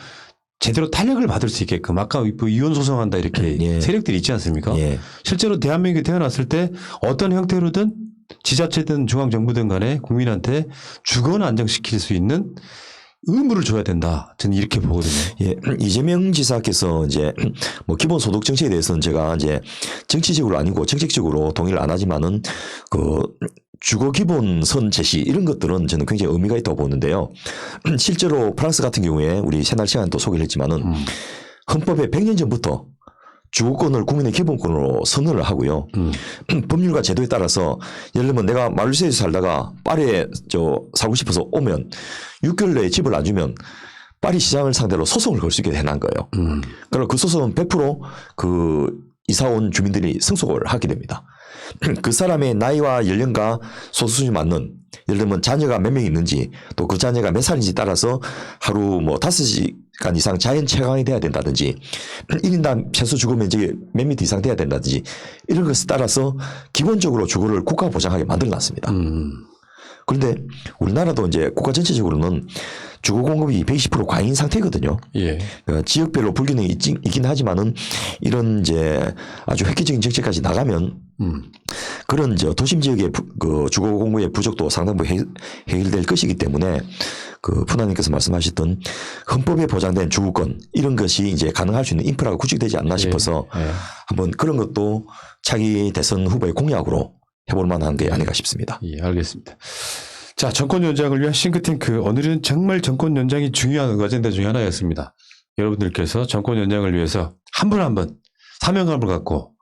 제대로 탄력을 받을 수 있게끔 아까 뭐 이혼 소송한다 이렇게 예. 세력들이 있지 않습니까? 예. 실제로 대한민국이 태어났을 때 어떤 형태로든 지자체든 중앙정부든 간에 국민한테 주거는 안정시킬 수 있는 의무를 줘야 된다. 저는 이렇게 보거든요. 예, 이재명 지사께서 이제 뭐 기본소득 정책에 대해서는 제가 이제 정치적으로 아니고 정책적으로 동의를 안 하지만은 그 주거 기본선 제시 이런 것들은 저는 굉장히 의미가 있다고 보는데요. 실제로 프랑스 같은 경우에 우리 새날 시간에 또 소개를 했지만은 헌법에 100년 전부터 주거권을 국민의 기본권으로 선언을 하고요. 법률과 제도에 따라서 예를 들면 내가 마르세유에서 살다가 파리에 살고 싶어서 오면 6개월 내에 집을 안 주면 파리 시장을 상대로 소송을 걸 수 있게 해놓은 거예요. 그리고 그 소송은 100% 그 이사 온 주민들이 승소를 하게 됩니다. 그 사람의 나이와 연령과 소수순이 맞는 예를 들면 자녀가 몇 명 있는지 또 그 자녀가 몇 살인지 따라서 하루 뭐 5시간 이상 자연 채광이 돼야 된다든지 1인당 최소 주거 면적이 몇 미터 이상 돼야 된다든지 이런 것에 따라서 기본적으로 주거를 국가가 보장하게 만들어 놨습니다. 그런데 우리나라도 이제 국가 전체적으로는 주거 공급이 120% 과잉 상태거든요. 예. 그러니까 지역별로 불균형이 있긴 하지만은 이런 이제 아주 획기적인 정책까지 나가면 그런 도심 지역의 그 주거 공급의 부족도 상당부 해결될 것이기 때문에 그 푸나님께서 말씀하셨던 헌법에 보장된 주거권 이런 것이 이제 가능할 수 있는 인프라가 구축되지 않나 싶어서 한번 그런 것도 차기 대선 후보의 공약으로 해볼 만한 게 아닌가 싶습니다. 예, 알겠습니다. 자, 정권 연장을 위한 싱크탱크. 오늘은 정말 정권 연장이 중요한 어젠다 중에 하나였습니다. 여러분들께서 정권 연장을 위해서 한 분 한 분 사명감을 갖고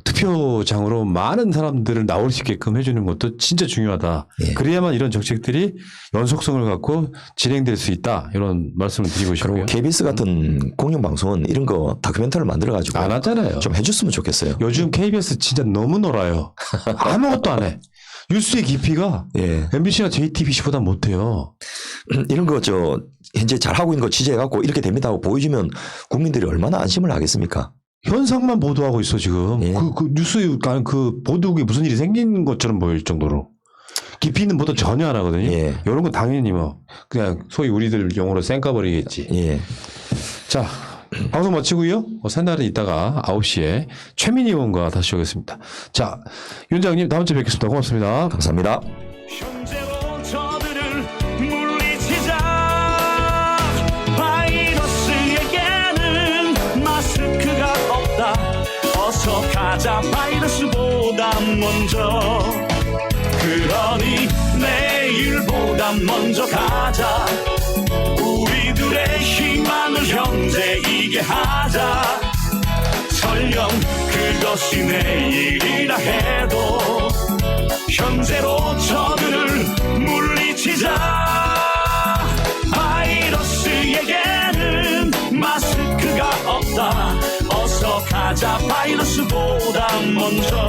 투표장으로 많은 사람들을 나올 수 있게끔 해주는 것도 진짜 중요하다. 예. 그래야만 이런 정책들이 연속성을 갖고 진행될 수 있다. 이런 말씀을 드리고 싶고요. 그리고 KBS 같은 공영방송은 이런 거 다큐멘터리를 만들어가지고 안 하잖아요. 좀 해줬으면 좋겠어요. 요즘 KBS 진짜 너무 놀아요. 아무것도 안 해. 뉴스의 깊이가 예. MBC나 JTBC보다 못해요. 이런 거 현재 잘 하고 있는 거 취재해갖고 이렇게 됩니다 하고 보여주면 국민들이 얼마나 안심을 하겠습니까? 현상만 보도하고 있어 지금. 예. 그 뉴스 그 보도국에 무슨 일이 생긴 것처럼 보일 정도로. 깊이 있는 보도 전혀 안 하거든요. 예. 이런 건 당연히 뭐 그냥 소위 우리들 용어로 쌩까버리겠지. 예. 자, 방송 마치고요. 새날은 이따가 9시에 최민희 의원과 다시 오겠습니다. 자, 위원장님 다음 주에 뵙겠습니다. 고맙습니다. 감사합니다. 현재로 저들을 물리치자. 바이러스에게는 마스크가 없다. 어서 가자 바이러스보다 먼저. 그러니 내일보다 먼저 가자. 우리들의 희망을 형제이게 하자. 설령 그것이 내일이라 해도 현재로 저들을 물리치자. 바이러스에게는 마스크가 없다. 어서 가자 바이러스보다 먼저.